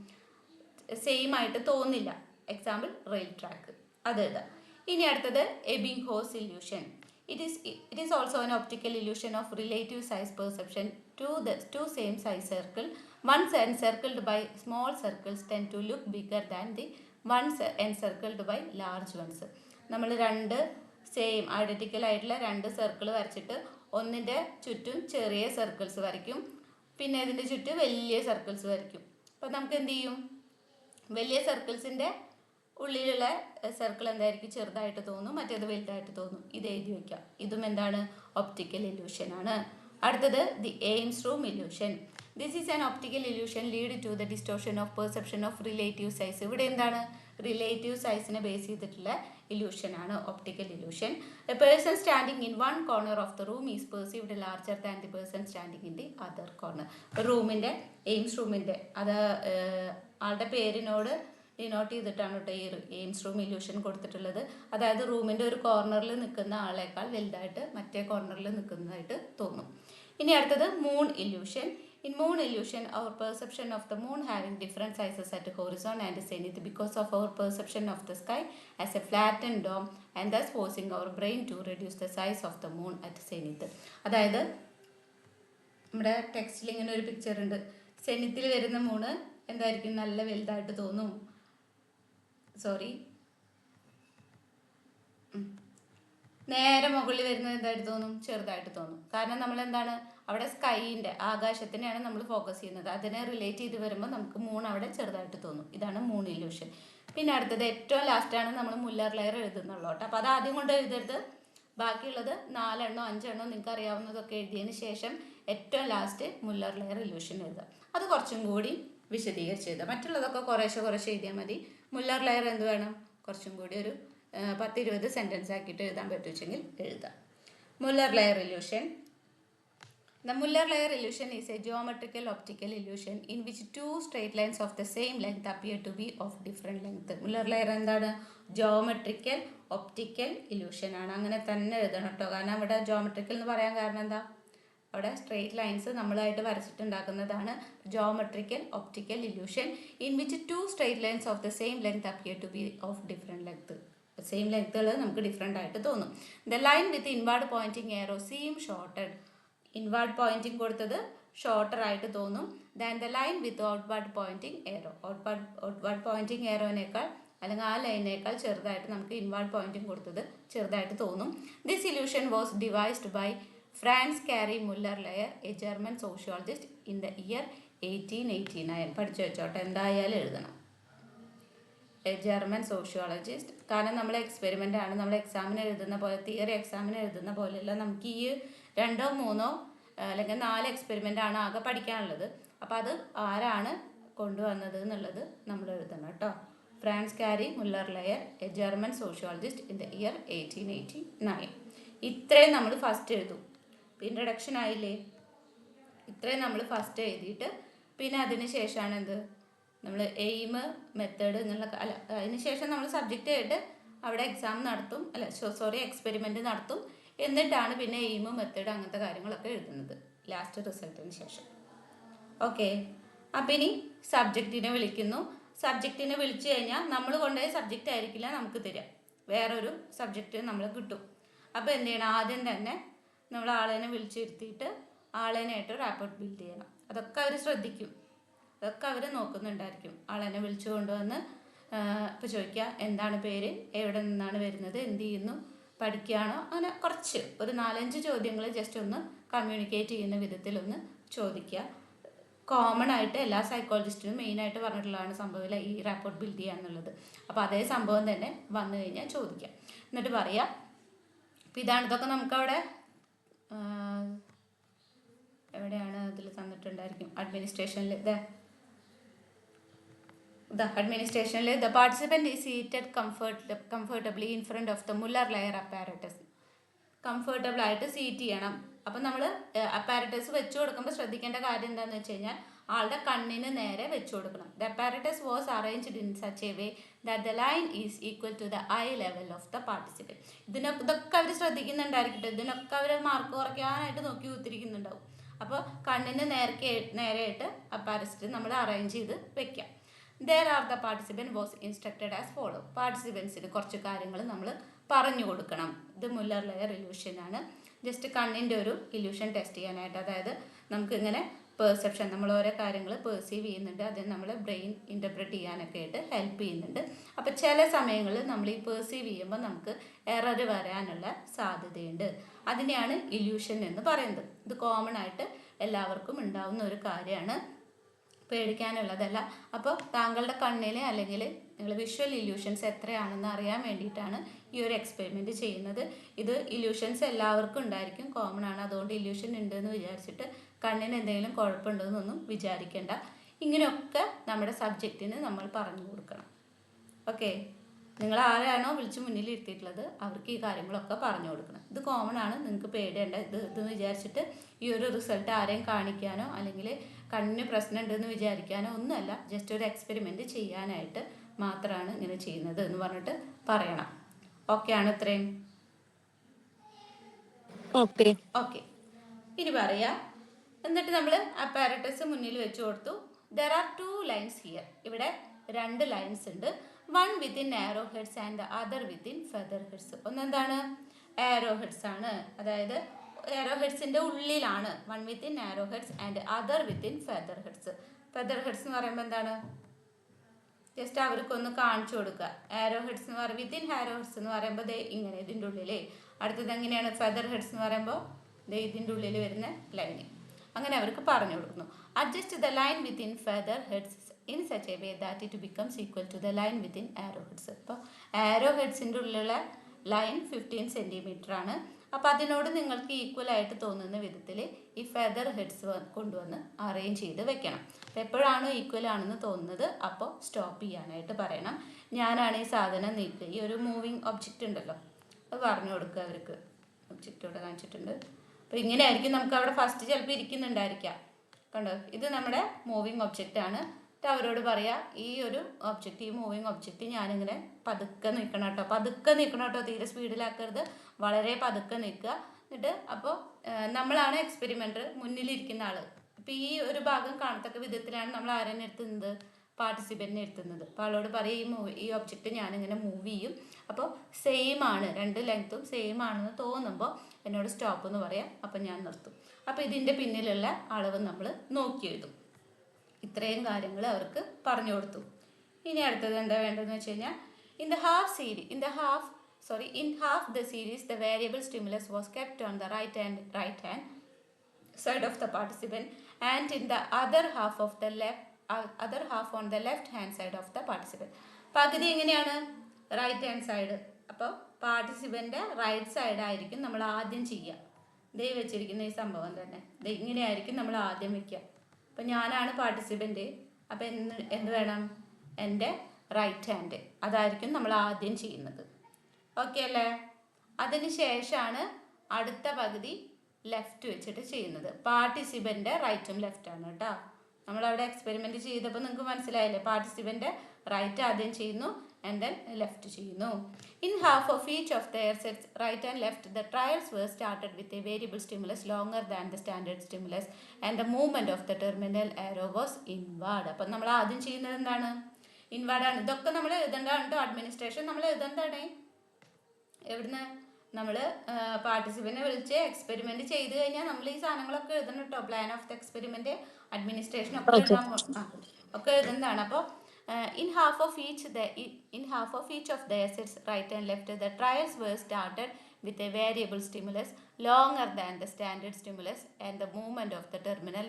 സെയിം ആയിട്ട് തോന്നില്ല. എക്സാമ്പിൾ റെയിൽ ട്രാക്ക്, അത് എഴുതാം. ഇനി അടുത്തത് എബിംഗ്ഹോസ് illusion. It is also an optical illusion of relative size perception. Two same size circle, once encircled by small circles, tend to look bigger than the ones encircled by large ones. നമ്മൾ രണ്ട് same identical ആയിട്ടുള്ള രണ്ട് circle വരച്ചിട്ട് ഒന്നിൻ്റെ ചുറ്റും ചെറിയ circles വരയ്ക്കും, പിന്നെ ഇതിൻ്റെ ചുറ്റും വലിയ സർക്കിൾസ് വരയ്ക്കും. അപ്പോൾ നമുക്ക് എന്ത് ചെയ്യും, വലിയ സർക്കിൾസിൻ്റെ ഉള്ളിലുള്ള സർക്കിൾ എന്തായിരിക്കും, ചെറുതായിട്ട് തോന്നും, മറ്റേത് വലുതായിട്ട് തോന്നും. ഇത് എഴുതി വയ്ക്കാം. ഇതും എന്താണ്, ഒപ്റ്റിക്കൽ ഇല്യൂഷൻ ആണ്. അടുത്തത് the Ames room illusion. This is an optical illusion lead to the distortion of perception of relative size. ഇവിടെ എന്താണ്, റിലേറ്റീവ് സൈസിനെ ബേസ് ചെയ്തിട്ടുള്ള ഇല്യൂഷൻ ആണ് optical illusion. A person standing in one corner of the room is perceived larger than the person standing in the other corner. റൂമിൻ്റെ, Ames റൂമിൻ്റെ, അത് ആളുടെ പേരിനോട് denote ചെയ്തിട്ടാണ് കേട്ടോ ഈ എയിംസ് റൂം ഇല്യൂഷൻ കൊടുത്തിട്ടുള്ളത്. അതായത് റൂമിൻ്റെ ഒരു കോർണറിൽ നിൽക്കുന്ന ആളേക്കാൾ വലുതായിട്ട് മറ്റേ കോർണറിൽ നിൽക്കുന്നതായിട്ട് തോന്നും. ഇനി അടുത്തത് moon illusion. In moon illusion our perception of the moon having different sizes at horizon and zenith because of our perception of the sky as a flatten dome and thus forcing our brain to reduce the size of the moon at zenith. അതായത് നമ്മുടെ ടെക്സ്റ്റിൽ ഇങ്ങനെ ഒരു picture ഉണ്ട്. സെനിത്തിൽ വരുന്ന Moon എന്തായിരിക്കും, നല്ല വലുതായിട്ട് തോന്നും. നേരെ മുകളിൽ വരുന്നത് എന്തായിട്ട് തോന്നും, ചെറുതായിട്ട് തോന്നും. കാരണം നമ്മൾ എന്താണ്, അവിടെ സ്കൈൻ്റെ, ആകാശത്തിനെയാണ് നമ്മൾ ഫോക്കസ് ചെയ്യുന്നത്. അതിനെ റിലേറ്റ് ചെയ്ത് വരുമ്പോൾ നമുക്ക് മൂൺ അവിടെ ചെറുതായിട്ട് തോന്നും. ഇതാണ് മൂൺ ഇല്യൂഷൻ. പിന്നെ അടുത്തത് ഏറ്റവും ലാസ്റ്റാണ് നമ്മൾ മുല്ലർ ലെയർ എഴുതുന്നുള്ളൂ കേട്ടോ. അപ്പോൾ അത് ആദ്യം കൊണ്ട് എഴുതരുത്. ബാക്കിയുള്ളത് 4 എണ്ണോ 5 എണ്ണോ നിങ്ങൾക്ക് അറിയാവുന്നതൊക്കെ എഴുതിയതിന് ശേഷം ഏറ്റവും ലാസ്റ്റ് മുല്ലർ ലെയർ ഇല്യൂഷൻ എഴുതുക. അത് കുറച്ചും കൂടി വിശദീകരിച്ച് എഴുതുക. മറ്റുള്ളതൊക്കെ കുറേശ്ശെ എഴുതിയാൽ മതി. മുല്ലർ ലെയർ എന്ത് വേണം, കുറച്ചും കൂടി ഒരു 10-20 സെൻറ്റൻസ് ആക്കിയിട്ട് എഴുതാൻ പറ്റുവെച്ചെങ്കിൽ എഴുതാം. Muller Lyer illusion. The Muller layer illusion is a geometrical optical illusion in which two straight lines of the same length appear to be of different length. Muller layer എന്താണ്, geometrical optical illusion ആണ്. അങ്ങനെ തന്നെ എഴുതണം കേട്ടോ. കാരണം അവിടെ geometrical എന്ന് പറയാൻ കാരണം എന്താ, അവിടെ സ്ട്രെയിറ്റ് ലൈൻസ് നമ്മളായിട്ട് വരച്ചിട്ടുണ്ടാക്കുന്നതാണ്. Geometrical optical illusion in which two straight lines of the same length appear to be of different length. Same ലെങ്ത്തുകൾ നമുക്ക് ഡിഫറെൻ്റ് ആയിട്ട് തോന്നും. The line with inward pointing arrow seem shorted. Inward pointing കൊടുത്തത് shorter ആയിട്ട് തോന്നും than the line with outward pointing arrow. Outward pointing എയറോനേക്കാൾ അല്ലെങ്കിൽ ആ ലൈനേക്കാൾ ചെറുതായിട്ട് നമുക്ക് ഇൻവാർഡ് പോയിൻറ്റിംഗ് കൊടുത്തത് ചെറുതായിട്ട് തോന്നും. This illusion was devised by Franz Carl Muller Lyer, a German sociologist, in the year 1889. പഠിച്ചു വെച്ചോട്ടെ, എന്തായാലും എഴുതണം. A German sociologist. കാരണം നമ്മൾ എക്സ്പെരിമെൻ്റ് ആണ്, നമ്മൾ എക്സാമിന് എഴുതുന്ന പോലെ, തിയറി എക്സാമിന് എഴുതുന്ന പോലെയല്ല. നമുക്ക് ഈ 2 or 3 അല്ലെങ്കിൽ 4 എക്സ്പെരിമെൻ്റ് ആണ് ആകെ പഠിക്കാനുള്ളത്. അപ്പോൾ അത് ആരാണ് കൊണ്ടുവന്നത് എന്നുള്ളത് നമ്മൾ എഴുതണം കേട്ടോ. Franz Carl Muller Lyer, a German sociologist, in the year 1889. ഇത്രയും നമ്മൾ ഫസ്റ്റ് എഴുതും. ഇൻട്രഡക്ഷൻ ആയില്ലേ, ഇത്രയും നമ്മൾ ഫസ്റ്റ് എഴുതിയിട്ട് പിന്നെ അതിന് ശേഷമാണ് എന്ത്, നമ്മൾ എയിം, മെത്തേഡ് എന്നുള്ള അതിന് ശേഷം നമ്മൾ സബ്ജക്റ്റ് ആയിട്ട് അവിടെ എക്സാം നടത്തും, എക്സ്പെരിമെൻ്റ് നടത്തും. എന്നിട്ടാണ് പിന്നെ എയിം, മെത്തേഡ് അങ്ങനത്തെ കാര്യങ്ങളൊക്കെ എഴുതുന്നത് ലാസ്റ്റ് റിസൾട്ടിന് ശേഷം. ഓക്കെ, അപ്പം ഇനി സബ്ജക്റ്റിനെ വിളിക്കുന്നു. സബ്ജക്റ്റിനെ വിളിച്ചു കഴിഞ്ഞാൽ നമ്മൾ കൊണ്ടുപോയ സബ്ജക്റ്റ് ആയിരിക്കില്ല നമുക്ക് തരിക, വേറൊരു സബ്ജക്റ്റ് നമ്മൾ കിട്ടും. അപ്പോൾ എന്ത് ചെയ്യണം, ആദ്യം തന്നെ നമ്മൾ ആളേനെ വിളിച്ചിരുത്തിയിട്ട് ആളേനായിട്ട് റാപ്പോർട്ട് ബിൽഡ് ചെയ്യണം. അതൊക്കെ അവർ ശ്രദ്ധിക്കും, അതൊക്കെ അവർ നോക്കുന്നുണ്ടായിരിക്കും. ആളെന്നെ വിളിച്ചു കൊണ്ടുവന്ന് ഇപ്പോൾ ചോദിക്കുക, എന്താണ് പേര്, എവിടെ നിന്നാണ് വരുന്നത്, എന്ത് ചെയ്യുന്നു, പഠിക്കുകയാണോ, അങ്ങനെ കുറച്ച് ഒരു 4-5 ചോദ്യങ്ങൾ ജസ്റ്റ് ഒന്ന് കമ്മ്യൂണിക്കേറ്റ് ചെയ്യുന്ന വിധത്തിലൊന്ന് ചോദിക്കുക. കോമൺ ആയിട്ട് എല്ലാ സൈക്കോളജിസ്റ്റിനും മെയിനായിട്ട് പറഞ്ഞിട്ടുള്ളതാണ് സംഭവമില്ല ഈ റാപ്പോർട്ട് ബിൽഡ് ചെയ്യുക എന്നുള്ളത്. അപ്പോൾ അതേ സംഭവം തന്നെ വന്നു കഴിഞ്ഞാൽ ചോദിക്കാം, എന്നിട്ട് പറയാം. അപ്പോൾ ഇതാണ്, ഇതൊക്കെ നമുക്കവിടെ എവിടെയാണ് അതിൽ തന്നിട്ടുണ്ടായിരിക്കും, അഡ്മിനിസ്ട്രേഷനിൽ. അഡ്മിനിസ്ട്രേഷനിൽ the participant is seated comfortably in front of the Muller Lyer apparatus. Comfortable ആയിട്ട് സീറ്റ് ചെയ്യണം. അപ്പം നമ്മൾ അപ്പാരറ്റസ് വെച്ച് കൊടുക്കുമ്പോൾ ശ്രദ്ധിക്കേണ്ട കാര്യം എന്താണെന്ന് വെച്ച് കഴിഞ്ഞാൽ ആളുടെ കണ്ണിന് നേരെ വെച്ചു കൊടുക്കണം. The apparatus was arranged in such a way that the line is equal to the eye level of the participant. ഇതൊക്കെ അവർ ശ്രദ്ധിക്കുന്നുണ്ടായിരിക്കട്ടെ, ഇതിനൊക്കെ അവർ മാർക്ക് കുറയ്ക്കാനായിട്ട് നോക്കി കുത്തിരിക്കുന്നുണ്ടാവും. അപ്പോൾ കണ്ണിന് നേരെയായിട്ട് അപ്പാരറ്റസ് നമ്മൾ അറേഞ്ച് ചെയ്ത് വെക്കാം. There are the participant was instructed as follow. പാർട്ടിസിപ്പൻസിന് കുറച്ച് കാര്യങ്ങൾ നമ്മൾ പറഞ്ഞു കൊടുക്കണം. ഇത് മുല്ലർ ലെയർ ഇല്യൂഷനാണ്. ജസ്റ്റ് കണ്ണിൻ്റെ ഒരു ഇല്യൂഷൻ ടെസ്റ്റ് ചെയ്യാനായിട്ട്, അതായത് നമുക്ക് ഇങ്ങനെ പെർസെപ്ഷൻ, നമ്മൾ ഓരോ കാര്യങ്ങൾ പെർസീവ് ചെയ്യുന്നുണ്ട്, അത് നമ്മൾ ബ്രെയിൻ ഇൻ്റർപ്രറ്റ് ചെയ്യാനൊക്കെ ആയിട്ട് ഹെൽപ്പ് ചെയ്യുന്നുണ്ട്. അപ്പോൾ ചില സമയങ്ങളിൽ നമ്മൾ ഈ പെർസീവ് ചെയ്യുമ്പോൾ നമുക്ക് എറർ വരാനുള്ള സാധ്യതയുണ്ട്. അതിനെയാണ് ഇല്യൂഷൻ എന്ന് പറയുന്നത്. ഇത് കോമൺ ആയിട്ട് എല്ലാവർക്കും ഉണ്ടാവുന്ന ഒരു കാര്യമാണ്, പേടിക്കാനുള്ളതല്ല. അപ്പോൾ താങ്കളുടെ കണ്ണിന് അല്ലെങ്കിൽ നിങ്ങൾ വിഷ്വൽ ഇല്യൂഷൻസ് എത്രയാണെന്ന് അറിയാൻ വേണ്ടിയിട്ടാണ് ഈ ഒരു എക്സ്പെരിമെൻറ്റ് ചെയ്യുന്നത്. ഇത് ഇല്യൂഷൻസ് എല്ലാവർക്കും ഉണ്ടായിരിക്കും, കോമൺ ആണ്. അതുകൊണ്ട് ഇല്യൂഷൻ ഉണ്ടെന്ന് വിചാരിച്ചിട്ട് കണ്ണിന് എന്തെങ്കിലും കുഴപ്പമുണ്ടെന്നൊന്നും വിചാരിക്കേണ്ട. ഇങ്ങനെയൊക്കെ നമ്മുടെ സബ്ജക്റ്റിന് നമ്മൾ പറഞ്ഞു കൊടുക്കണം. ഓക്കെ, നിങ്ങൾ ആരാണോ വിളിച്ച് മുന്നിൽ ഇരുത്തിയിട്ടുള്ളത് അവർക്ക് ഈ കാര്യങ്ങളൊക്കെ പറഞ്ഞു കൊടുക്കണം. ഇത് കോമൺ ആണ്, നിങ്ങൾക്ക് പേടിയേണ്ട. ഇതെന്ന് വിചാരിച്ചിട്ട് ഈ ഒരു റിസൾട്ട് ആരെയും കാണിക്കാനോ അല്ലെങ്കിൽ കണ്ണിന് പ്രശ്നം ഉണ്ടെന്ന് വിചാരിക്കാനോ ഒന്നുമല്ല, ജസ്റ്റ് ഒരു എക്സ്പെരിമെൻറ്റ് ചെയ്യാനായിട്ട് മാത്രമാണ് ഇങ്ങനെ ചെയ്യുന്നത് എന്ന് പറഞ്ഞിട്ട് പറയണം. ഓക്കെ ആണ് ഇത്രയും? ഓക്കെ, ഇനി പറയാം. എന്നിട്ട് നമ്മൾ അപ്പാരറ്റസ് മുന്നിൽ വെച്ച് കൊടുത്തു. There are 2 lines here. ഇവിടെ 2 lines ഉണ്ട്. One within arrow heads and the other within feather heads. ഒന്നെന്താണ്? ആരോ ഹെഡ്സ് ആണ്, അതായത് ആരോ ഹെഡ്സിൻ്റെ ഉള്ളിലാണ്. One within arrow heads and other within feather heads. Feather heads എന്ന് പറയുമ്പോൾ എന്താണ്? ജസ്റ്റ് അവർക്കൊന്ന് കാണിച്ചു കൊടുക്കുക. ആരോ ഹെഡ്സ് എന്ന് പറയുമ്പോൾ വിത്തിൻ ആരോ ഹെഡ്സ് എന്ന് പറയുമ്പോൾ ദേ ഇങ്ങനെ ഇതിൻ്റെ ഉള്ളിലേ. അടുത്തത് എങ്ങനെയാണ്? ഫെദർ ഹെഡ്സ് എന്ന് പറയുമ്പോൾ ദേ ഇതിൻ്റെ ഉള്ളിൽ വരുന്ന ലൈന്. അങ്ങനെ അവർക്ക് പറഞ്ഞു കൊടുക്കുന്നു. Adjust the line within feather heads in such a way that it becomes equal to the line within arrow heads. അപ്പോൾ ആരോ ഹെഡ്സിൻ്റെ ഉള്ളിലുള്ള ലൈൻ 15 cm ആണ്. അപ്പോൾ അതിനോട് നിങ്ങൾക്ക് ഈക്വൽ ആയിട്ട് തോന്നുന്ന വിധത്തിൽ ഈ ഫെദർ ഹെഡ്സ് കൊണ്ടുവന്ന് അറേഞ്ച് ചെയ്ത് വെക്കണം. അപ്പോൾ എപ്പോഴാണോ ഈക്വൽ ആണെന്ന് തോന്നുന്നത് അപ്പോൾ സ്റ്റോപ്പ് ചെയ്യാനായിട്ട് പറയണം. ഞാനാണ് ഈ സാധനം നീക്കുക. ഈ ഒരു മൂവിങ് ഒബ്ജക്റ്റ് ഉണ്ടല്ലോ, അത് പറഞ്ഞു കൊടുക്കുക അവർക്ക്. ഒബ്ജക്റ്റ് ഇവിടെ കാണിച്ചിട്ടുണ്ട്. അപ്പോൾ ഇങ്ങനെ ആയിരിക്കും നമുക്ക് അവിടെ ഫസ്റ്റ് ചിലപ്പോൾ ഇരിക്കുന്നുണ്ടായിരിക്കാം. കണ്ടോ, ഇത് നമ്മുടെ മൂവിങ് ഒബ്ജക്റ്റ് ആണ്. അവരോട് പറയാം, ഈ ഒരു ഒബ്ജക്റ്റ്, ഈ മൂവിങ് ഒബ്ജക്റ്റ് ഞാനിങ്ങനെ പതുക്കെ നിൽക്കണം കേട്ടോ, പതുക്കെ നിൽക്കണം കേട്ടോ, തീരെ സ്പീഡിലാക്കരുത്, വളരെ പതുക്കെ നിൽക്കുക. എന്നിട്ട് അപ്പോൾ നമ്മളാണ് എക്സ്പെരിമെൻ്റർ, മുന്നിലിരിക്കുന്ന ആൾ. അപ്പോൾ ഈ ഒരു ഭാഗം കാണത്തക്ക വിധത്തിലാണ് നമ്മൾ ആരെന്നെ എടുത്തുന്നത്? പാർട്ടിസിപ്പൻറ്റിനെ എടുത്തുന്നത്. അപ്പോൾ ആളോട് പറയും, ഈ ഒബ്ജക്റ്റ് ഞാനിങ്ങനെ മൂവ് ചെയ്യും, അപ്പോൾ സെയിം ആണ്, 2 ലെങ്ത്തും സെയിം ആണെന്ന് തോന്നുമ്പോൾ എന്നോട് സ്റ്റോപ്പ് എന്ന് പറയാം. അപ്പം ഞാൻ നിർത്തും. അപ്പോൾ ഇതിൻ്റെ പിന്നിലുള്ള അളവ് നമ്മൾ നോക്കി എഴുതും. ഇത്രയും കാര്യങ്ങൾ അവർക്ക് പറഞ്ഞു കൊടുത്തു. ഇനി അടുത്തത് എന്താ വേണ്ടതെന്ന് വെച്ച് കഴിഞ്ഞാൽ, in half the series the variable stimulus was kept on the right hand side of the participant and in the other half on the left hand side of the participant. പകുതി എങ്ങനെയാണ്? Right hand side. അപ്പോൾ പാർട്ടിസിപ്പൻ്റെ right side ആയിരിക്കും നമ്മൾ ആദ്യം ചെയ്യുക. ദേ വെച്ചിരിക്കുന്ന ഈ സംഭവം തന്നെ ഇങ്ങനെയായിരിക്കും നമ്മൾ ആദ്യം വയ്ക്കുക. അപ്പം ഞാനാണ് പാർട്ടിസിപ്പൻ്റ്, അപ്പം എന്ത് വേണം? എൻ്റെ റൈറ്റ് ഹാൻഡ് അതായിരിക്കും നമ്മൾ ആദ്യം ചെയ്യുന്നത്. ഓക്കെ അല്ലേ? അതിന് ശേഷമാണ് അടുത്ത പകുതി ലെഫ്റ്റ് വെച്ചിട്ട് ചെയ്യുന്നത്. പാർട്ടിസിപ്പൻ്റെ റൈറ്റും ലെഫ്റ്റാണ് കേട്ടോ. നമ്മളവിടെ എക്സ്പെരിമെൻറ്റ് ചെയ്തപ്പോൾ നിങ്ങൾക്ക് മനസ്സിലായില്ലേ? പാർട്ടിസിപ്പൻ്റെ റൈറ്റ് ആദ്യം ചെയ്യുന്നു and then left ചെയ്യുന്നു. In half of each of their sets, right and left, the trials were started with a variable stimulus longer than the standard stimulus and the movement of the terminal arrow was inward. അപ്പം നമ്മൾ ആദ്യം ചെയ്യുന്നത് എന്താണ്? Inward ആണ്. ഇതൊക്കെ നമ്മൾ എഴുതേണ്ടതാണ് കേട്ടോ. Administration നമ്മൾ എഴുതേണ്ടതാണ്. എവിടുന്ന്? നമ്മൾ പാർട്ടിസിപ്പൻറ്റിനെ വിളിച്ച് എക്സ്പെരിമെൻറ്റ് ചെയ്ത് കഴിഞ്ഞാൽ നമ്മൾ ഈ സാധനങ്ങളൊക്കെ എഴുതണം കേട്ടോ. Plan of the experiment, administration ഒക്കെ ഒക്കെ എഴുതുന്നതാണ്. അപ്പോൾ in half of each of the assets, right and left, the trials were started with a variable stimulus longer than the standard stimulus and the movement of the terminal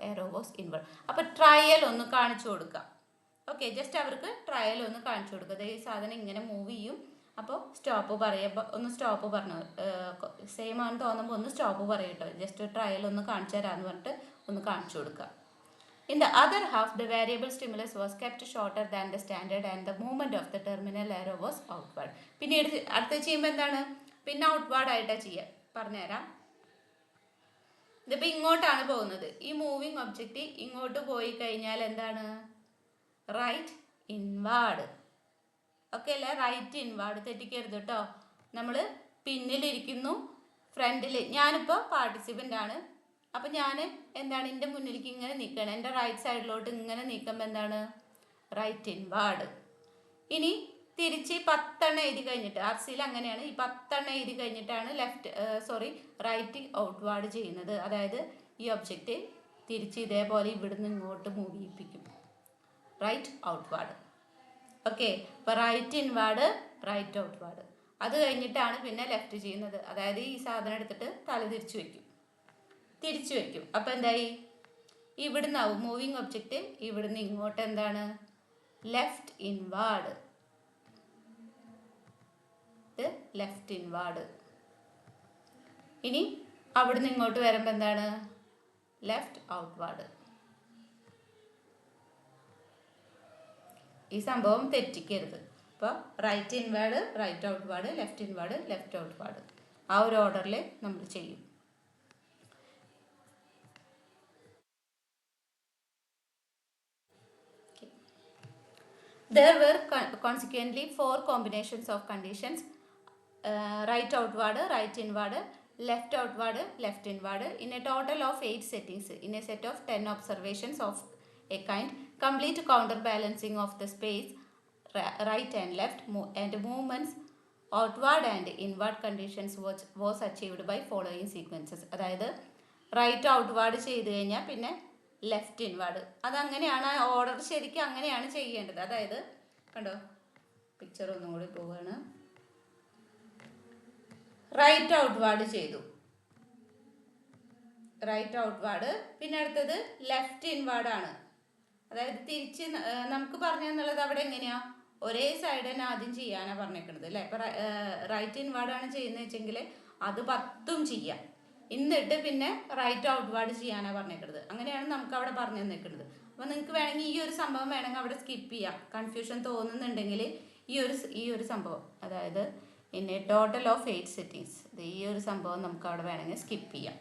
arrow was inward. അപ്പോൾ trial ഒന്ന് കാണിച്ചു കൊടുക്കാം. Okay, just അവർക്ക് trial ഒന്ന് കാണിച്ചു കൊടുക്കുക. ഈ സാധനം ഇങ്ങനെ മൂവ് ചെയ്യും, അപ്പോൾ സ്റ്റോപ്പ് പറയുമ്പോൾ ഒന്ന് സ്റ്റോപ്പ് പറഞ്ഞു, സെയിം ആണെന്ന് തോന്നുമ്പോൾ ഒന്ന് സ്റ്റോപ്പ് പറയട്ടോ, ജസ്റ്റ് ട്രയൽ ഒന്ന് കാണിച്ചു തരാമെന്ന് പറഞ്ഞിട്ട് ഒന്ന് കാണിച്ചു കൊടുക്കുക. In the other half, the variable stimulus was kept shorter than the standard and the movement of the terminal arrow was outward. പിന്നീട് അടുത്ത ചെയ്യുമ്പോൾ എന്താണ്? പിന്നെ ഔട്ട്വേർഡ് ആയിട്ടാണ് ചെയ്യുക. പറഞ്ഞുതരാം. ഇതിപ്പോൾ ഇങ്ങോട്ടാണ് പോകുന്നത്. ഈ മൂവിങ് ഒബ്ജക്റ്റ് ഇങ്ങോട്ട് പോയി കഴിഞ്ഞാൽ എന്താണ്? Right inward. ഓക്കെ അല്ലേ? Right inward. തെറ്റിക്കരുത് കേട്ടോ. നമ്മൾ പിന്നിലിരിക്കുന്നു, ഫ്രണ്ടിൽ ഞാനിപ്പോൾ പാർട്ടിസിപ്പൻ്റ് ആണ്. അപ്പം ഞാൻ എന്താണ് എൻ്റെ മുന്നിലേക്ക് ഇങ്ങനെ നീക്കുകയാണ്. എൻ്റെ റൈറ്റ് സൈഡിലോട്ട് ഇങ്ങനെ നീക്കുമ്പോൾ എന്താണ്? Right inward. ഇനി തിരിച്ച് 10 എഴുതി കഴിഞ്ഞിട്ട് RCയിൽ അങ്ങനെയാണ്. ഈ 10 എഴുതി കഴിഞ്ഞിട്ടാണ് റൈറ്റ് ഔട്ട്വാർഡ് ചെയ്യുന്നത്. അതായത് ഈ ഒബ്ജക്റ്റ് തിരിച്ച് ഇതേപോലെ ഇവിടുന്ന് ഇങ്ങോട്ട് മൂവ് ചെയ്യിപ്പിക്കും. Right outward. ഓക്കെ. അപ്പോൾ റൈറ്റ് ഇൻവാർഡ്, റൈറ്റ് ഔട്ട്വാർഡ്. അത് കഴിഞ്ഞിട്ടാണ് പിന്നെ ലെഫ്റ്റ് ചെയ്യുന്നത്. അതായത് ഈ സാധനം എടുത്തിട്ട് തല തിരിച്ചു വയ്ക്കും. അപ്പോൾ എന്തായി? ഇവിടുന്നാവും മൂവിങ് ഒബ്ജക്റ്റ് ഇവിടുന്ന് ഇങ്ങോട്ട് എന്താണ്? Left inward. Left inward. ഇനി അവിടുന്ന് ഇങ്ങോട്ട് വരുമ്പോൾ എന്താണ്? Left outward. ഈ സംഭവം തെറ്റിക്കരുത്. അപ്പോൾ right inward, right outward, left inward, left outward, ആ ഒരു ഓർഡറിൽ നമ്മൾ ചെയ്യും. There were consequently 4 combinations of conditions: right outward, right inward, left outward, left inward, in a total of 8 settings in a set of 10 observations of a kind. Complete counterbalancing of the space right and left and movements outward and inward conditions was achieved by following sequences. അതായത് right outward ചെയ്ത് കഴിഞ്ഞാൽ പിന്നെ left inward. അതങ്ങനെയാണ് order. ശരിക്കും അങ്ങനെയാണ് ചെയ്യേണ്ടത്. അതായത് കണ്ടോ, പിക്ചർ ഒന്നും കൂടി പോവുകയാണ്. റൈറ്റ് ഔട്ട്വാർഡ് ചെയ്തു, റൈറ്റ് ഔട്ട്വാർഡ്. പിന്നെ അടുത്തത് ലെഫ്റ്റ് ഇൻവാർഡ് ആണ്. അതായത് തിരിച്ച് നമുക്ക് പറഞ്ഞു എന്നുള്ളത് അവിടെ എങ്ങനെയാ? ഒരേ സൈഡ് തന്നെ ആദ്യം ചെയ്യാനാണ് പറഞ്ഞേക്കുന്നത് അല്ലേ? ഇപ്പം റൈറ്റ് ഇൻവാർഡ് ആണ് ചെയ്യുന്നത് വെച്ചെങ്കിൽ അത് 10 ചെയ്യാം. എന്നിട്ട് പിന്നെ റൈറ്റ് ഔട്ട്വാർഡ് ചെയ്യാനാണ് പറഞ്ഞേക്കുന്നത്. അങ്ങനെയാണ് നമുക്ക് അവിടെ പറഞ്ഞു തന്നേക്കുന്നത്. അപ്പോൾ നിങ്ങൾക്ക് വേണമെങ്കിൽ ഈ ഒരു സംഭവം വേണമെങ്കിൽ അവിടെ സ്കിപ്പ് ചെയ്യാം. കൺഫ്യൂഷൻ തോന്നുന്നുണ്ടെങ്കിൽ ഈ ഒരു സംഭവം, അതായത് in A total of 8 settings, ഈ ഒരു സംഭവം നമുക്ക് അവിടെ വേണമെങ്കിൽ സ്കിപ്പ് ചെയ്യാം.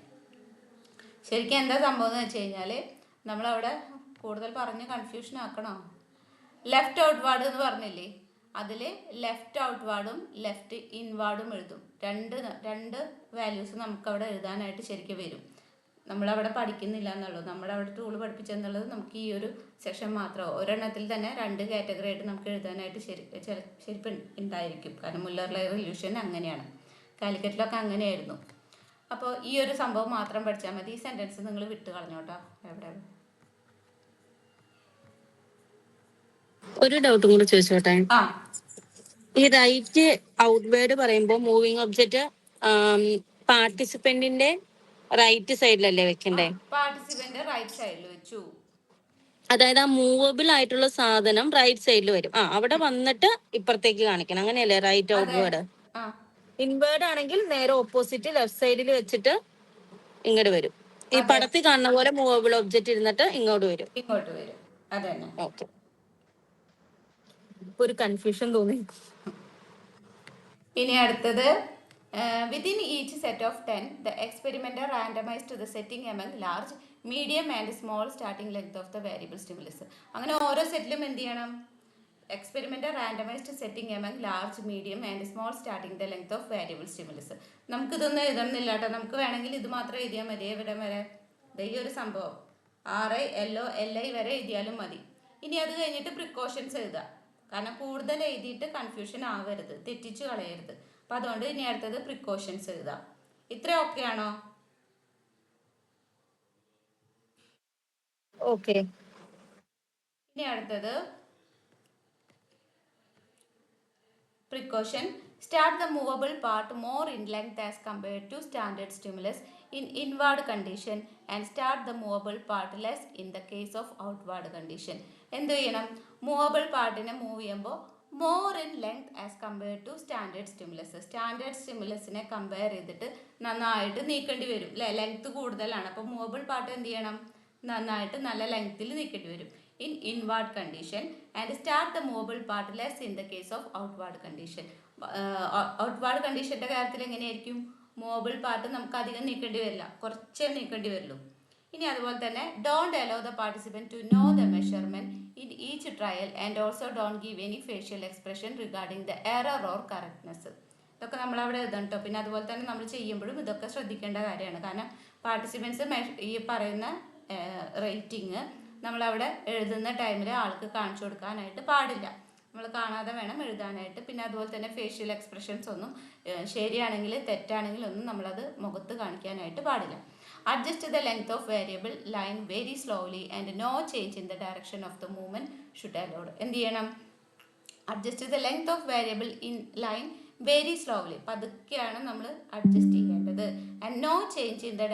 ശരിക്കും എന്താ സംഭവം എന്ന് വെച്ച് കഴിഞ്ഞാൽ നമ്മളവിടെ കൂടുതൽ പറഞ്ഞ് കൺഫ്യൂഷൻ ആക്കണോ? ലെഫ്റ്റ് ഔട്ട്വാർഡ് എന്ന് പറഞ്ഞില്ലേ, അതിൽ ലെഫ്റ്റ് ഔട്ട്വാർഡും ലെഫ്റ്റ് ഇൻവാർഡും എഴുതും. രണ്ട് വാല്യൂസ് നമുക്കവിടെ എഴുതാനായിട്ട് ശരിക്കും വരും. നമ്മളവിടെ പഠിക്കുന്നില്ല എന്നുള്ളൂ. നമ്മുടെ അവിടെ ടൂൾ പഠിപ്പിച്ചെന്നുള്ളത് നമുക്ക് ഈ ഒരു സെക്ഷൻ മാത്രമോ ഒരെണ്ണത്തിൽ തന്നെ 2 കാറ്റഗറി ആയിട്ട് നമുക്ക് എഴുതാനായിട്ട് ശരിക്കും ഉണ്ടായിരിക്കും. കാരണം മുല്ലർ ലെയർ ഇല്യൂഷൻ അങ്ങനെയാണ്, കാലിക്കറ്റിലൊക്കെ അങ്ങനെയായിരുന്നു. അപ്പോൾ ഈ ഒരു സംഭവം മാത്രം പഠിച്ചാൽ മതി. ഈ സെൻറ്റൻസ് നിങ്ങൾ വിട്ട് കളഞ്ഞോട്ടോ. എവിടെ ഒരു ഡൗട്ടും കൂടെ ചോദിച്ചോട്ടെ. ഈ റൈറ്റ് ഔട്ട്വേർഡ് പറയുമ്പോൾ മൂവിങ് ഒബ്ജക്റ്റ് പാർട്ടിസിപ്പന്റിന്റെ റൈറ്റ് സൈഡിലല്ലേ വെക്കണ്ടേ? പാർട്ടിസിപ്പന്റ് റൈറ്റ് സൈഡിൽ വെച്ചു. അതായത് ആ മൂവബിൾ ആയിട്ടുള്ള സാധനം റൈറ്റ് സൈഡിൽ വരും. അവിടെ വന്നിട്ട് ഇപ്പുറത്തേക്ക് കാണിക്കണം, അങ്ങനെയല്ലേ റൈറ്റ് ഔട്ട്വേർഡ്? ഇൻവേർഡ് ആണെങ്കിൽ നേരെ ഓപ്പോസിറ്റ് ലെഫ്റ്റ് സൈഡിൽ വെച്ചിട്ട് ഇങ്ങോട്ട് വരും. ഈ പടത്തിൽ കാണുന്ന പോലെ മൂവബിൾ ഒബ്ജക്റ്റ് ഇരുന്നിട്ട് ഇങ്ങോട്ട് വരും. ഓക്കെ. ഒരു കൺഫ്യൂഷൻ തോന്നി. ഇനി അടുത്തത്, within each set of 10 the experimenter randomized the setting among large, medium and small starting length of the variable stimulus. അങ്ങനെ ഓരോ സെറ്റിലും എന്ത് ചെയ്യണം? Experiment randomised setting among large, medium and small starting the length of variable stimulus. നമുക്കിതൊന്നും എഴുതണമെന്നില്ല കേട്ടോ. നമുക്ക് വേണമെങ്കിൽ ഇത് മാത്രം എഴുതിയാൽ മതി. എവിടെ വരെ? ഈ ഒരു സംഭവം RI LO LI വരെ എഴുതിയാലും മതി. ഇനി അത് കഴിഞ്ഞിട്ട് പ്രിക്കോഷൻസ് എഴുതുക. കാരണം കൂടുതൽ എഴുതിയിട്ട് കൺഫ്യൂഷൻ ആവരുത്, തെറ്റിച്ച് കളയരുത്. അപ്പം അതുകൊണ്ട് ഇനി അടുത്തത് പ്രിക്കോഷൻസ് എഴുതാം. ഇത്ര ഓക്കെ ആണോ? ഓക്കെ. ഇനി അടുത്തത് precaution. Start the movable part more in length as compared to standard stimulus in inward condition and start the movable part less in the case of outward condition. എന്ത് ചെയ്യണം? Movable പാർട്ടിനെ move ചെയ്യുമ്പോൾ more in length as compared to standard stimulus. Standard സ്റ്റിമുലസിനെ compare ചെയ്തിട്ട് നന്നായിട്ട് നീക്കേണ്ടി വരും അല്ലേ? Length കൂടുതലാണ്. അപ്പോൾ മൂവബിൾ പാർട്ട് എന്ത് ചെയ്യണം? നന്നായിട്ട് നല്ല ലെങ്ത്തിൽ നീക്കേണ്ടി വരും. in inward condition and start the movable part less in the case of outward condition. outward conditionന്റെ കാര്യത്തിൽ എങ്ങനെയായിരിക്കും? മൂവബിൾ പാർട്ട് നമുക്ക് അധികം നീക്കേണ്ടി വരില്ല, കുറച്ചേ നീക്കേണ്ടി വരുള്ളൂ. ഇനി അതുപോലെ തന്നെ don't allow the participant to know the measurement in each trial and also don't give any facial expression regarding the error or correctness. ഇതൊക്കെ നമ്മളവിടെ എഴുതണം കേട്ടോ. പിന്നെ അതുപോലെ തന്നെ നമ്മൾ ചെയ്യുമ്പോഴും ഇതൊക്കെ ശ്രദ്ധിക്കേണ്ട കാര്യമാണ്. കാരണം പാർട്ടിസിപ്പൻസ് ഈ പറയുന്ന റേറ്റിംഗ് നമ്മളവിടെ എഴുതുന്ന ടൈമിൽ ആൾക്ക് കാണിച്ചു കൊടുക്കാനായിട്ട് പാടില്ല. നമ്മൾ കാണാതെ വേണം എഴുതാനായിട്ട്. പിന്നെ അതുപോലെ തന്നെ ഫേഷ്യൽ എക്സ്പ്രഷൻസ് ഒന്നും ശരിയാണെങ്കിൽ തെറ്റാണെങ്കിൽ ഒന്നും നമ്മളത് മുഖത്ത് കാണിക്കാനായിട്ട് പാടില്ല. Adjust the length of variable line very slowly and no change in the direction of the movement should allowed. എന്ത് ചെയ്യണം? Adjust the length of variable in line very slowly, പതുക്കെയാണ് നമ്മൾ അഡ്ജസ്റ്റ് ചെയ്യേണ്ടത്. And no change in the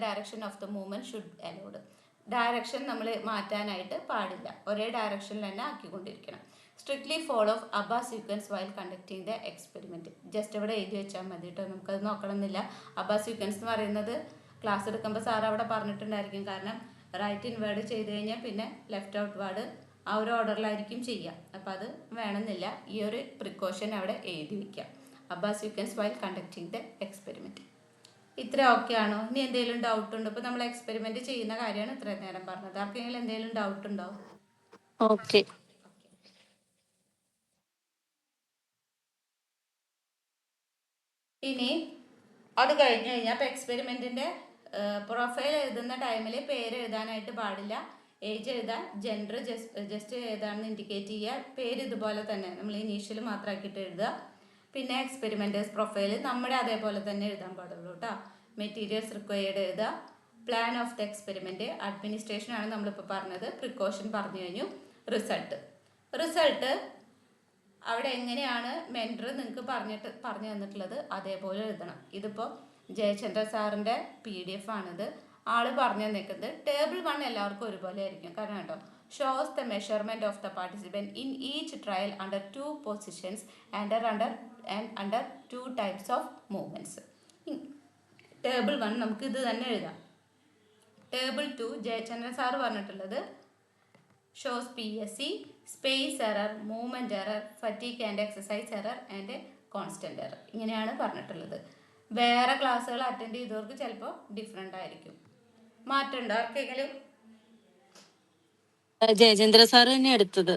direction of the movement should allowed. Direction നമ്മൾ മാറ്റാനായിട്ട് പാടില്ല, ഒരേ ഡയറക്ഷനിൽ തന്നെ ആക്കിക്കൊണ്ടിരിക്കണം. Strictly follow ABBA sequence while conducting the experiment. Just ഇവിടെ എഴുതി വെച്ചാൽ മതി കേട്ടോ, നമുക്കത് നോക്കണമെന്നില്ല. അബ സീക്വൻസ് എന്ന് പറയുന്നത് ക്ലാസ് എടുക്കുമ്പോൾ സാർ അവിടെ പറഞ്ഞിട്ടുണ്ടായിരിക്കും. കാരണം റൈറ്റ് ഇൻവേർഡ് ചെയ്ത് കഴിഞ്ഞാൽ പിന്നെ ലെഫ്റ്റ് ഔട്ട് വേർഡ് ആ ഒരു ഓർഡറിലായിരിക്കും ചെയ്യുക. അപ്പോൾ അത് വേണമെന്നില്ല, ഈ ഒരു പ്രിക്കോഷൻ അവിടെ എഴുതി വയ്ക്കുക. ABBA sequence while conducting the experiment. ഇത്ര ഓക്കെ ആണോ? ഇനി എന്തെങ്കിലും ഡൗട്ട് ഉണ്ടോ? ഇപ്പോൾ നമ്മൾ എക്സ്പെരിമെൻറ്റ് ചെയ്യുന്ന കാര്യമാണ് ഇത്രയും നേരം പറഞ്ഞത്. ആർക്കെങ്കിലും എന്തെങ്കിലും ഡൗട്ട് ഉണ്ടോ? ഓക്കെ. ഇനി അത് കഴിഞ്ഞ് കഴിഞ്ഞാൽ ഇപ്പോൾ എക്സ്പെരിമെൻറ്റിൻ്റെ പ്രൊഫൈൽ എഴുതുന്ന ടൈമിൽ പേര് എഴുതാനായിട്ട് പാടില്ല. ഏജ് എഴുതാൻ, ജെൻഡർ ജസ്റ്റ് ഏതാണെന്ന് ഇൻഡിക്കേറ്റ് ചെയ്യുക. പേര് ഇതുപോലെ തന്നെ നമ്മൾ ഇനീഷ്യൽ മാത്രമാക്കിയിട്ട് എഴുതുക. പിന്നെ എക്സ്പെരിമെൻറ്റേഴ്സ് പ്രൊഫൈൽ നമ്മുടെ അതേപോലെ തന്നെ എഴുതാൻ പാടുള്ളൂ കേട്ടോ. മെറ്റീരിയൽസ് റിക്വയർഡ് എഴുതുക. പ്ലാൻ ഓഫ് ദ എക്സ്പെരിമെൻറ്റ്, അഡ്മിനിസ്ട്രേഷനാണ് നമ്മളിപ്പോൾ പറഞ്ഞത്. പ്രിക്കോഷൻ പറഞ്ഞു കഴിഞ്ഞു. റിസൾട്ട് അവിടെ എങ്ങനെയാണ് മെൻറ്റർ നിങ്ങൾക്ക് പറഞ്ഞു തന്നിട്ടുള്ളത് അതേപോലെ എഴുതണം. ഇതിപ്പോൾ ജയചന്ദ്ര സാറിൻ്റെ PDF ആണിത്. ആൾ പറഞ്ഞു തന്നിരിക്കുന്നത് ടേബിൾ 1 എല്ലാവർക്കും ഒരുപോലെ ആയിരിക്കും. കാരണം കേട്ടോ, shows the measurement of the participant in each trial under 2 positions and under 2 types of movements. Table 1 നമുക്ക് ഇത് തന്നെ എഴുതാം. ടേബിൾ 2 ജയചന്ദ്രൻ സാറ് പറഞ്ഞിട്ടുള്ളത് shows PSC, space error, movement error, fatigue and exercise error and constant error. ഇങ്ങനെയാണ് പറഞ്ഞിട്ടുള്ളത്. വേറെ ക്ലാസ്സുകൾ attend ചെയ്തവർക്ക് ചിലപ്പോൾ ഡിഫറെൻ്റ് ആയിരിക്കും. മാറ്റമുണ്ടോ ആർക്കെങ്കിലും? ജയചന്ദ്ര സാറ് തന്നെ എടുത്തത്.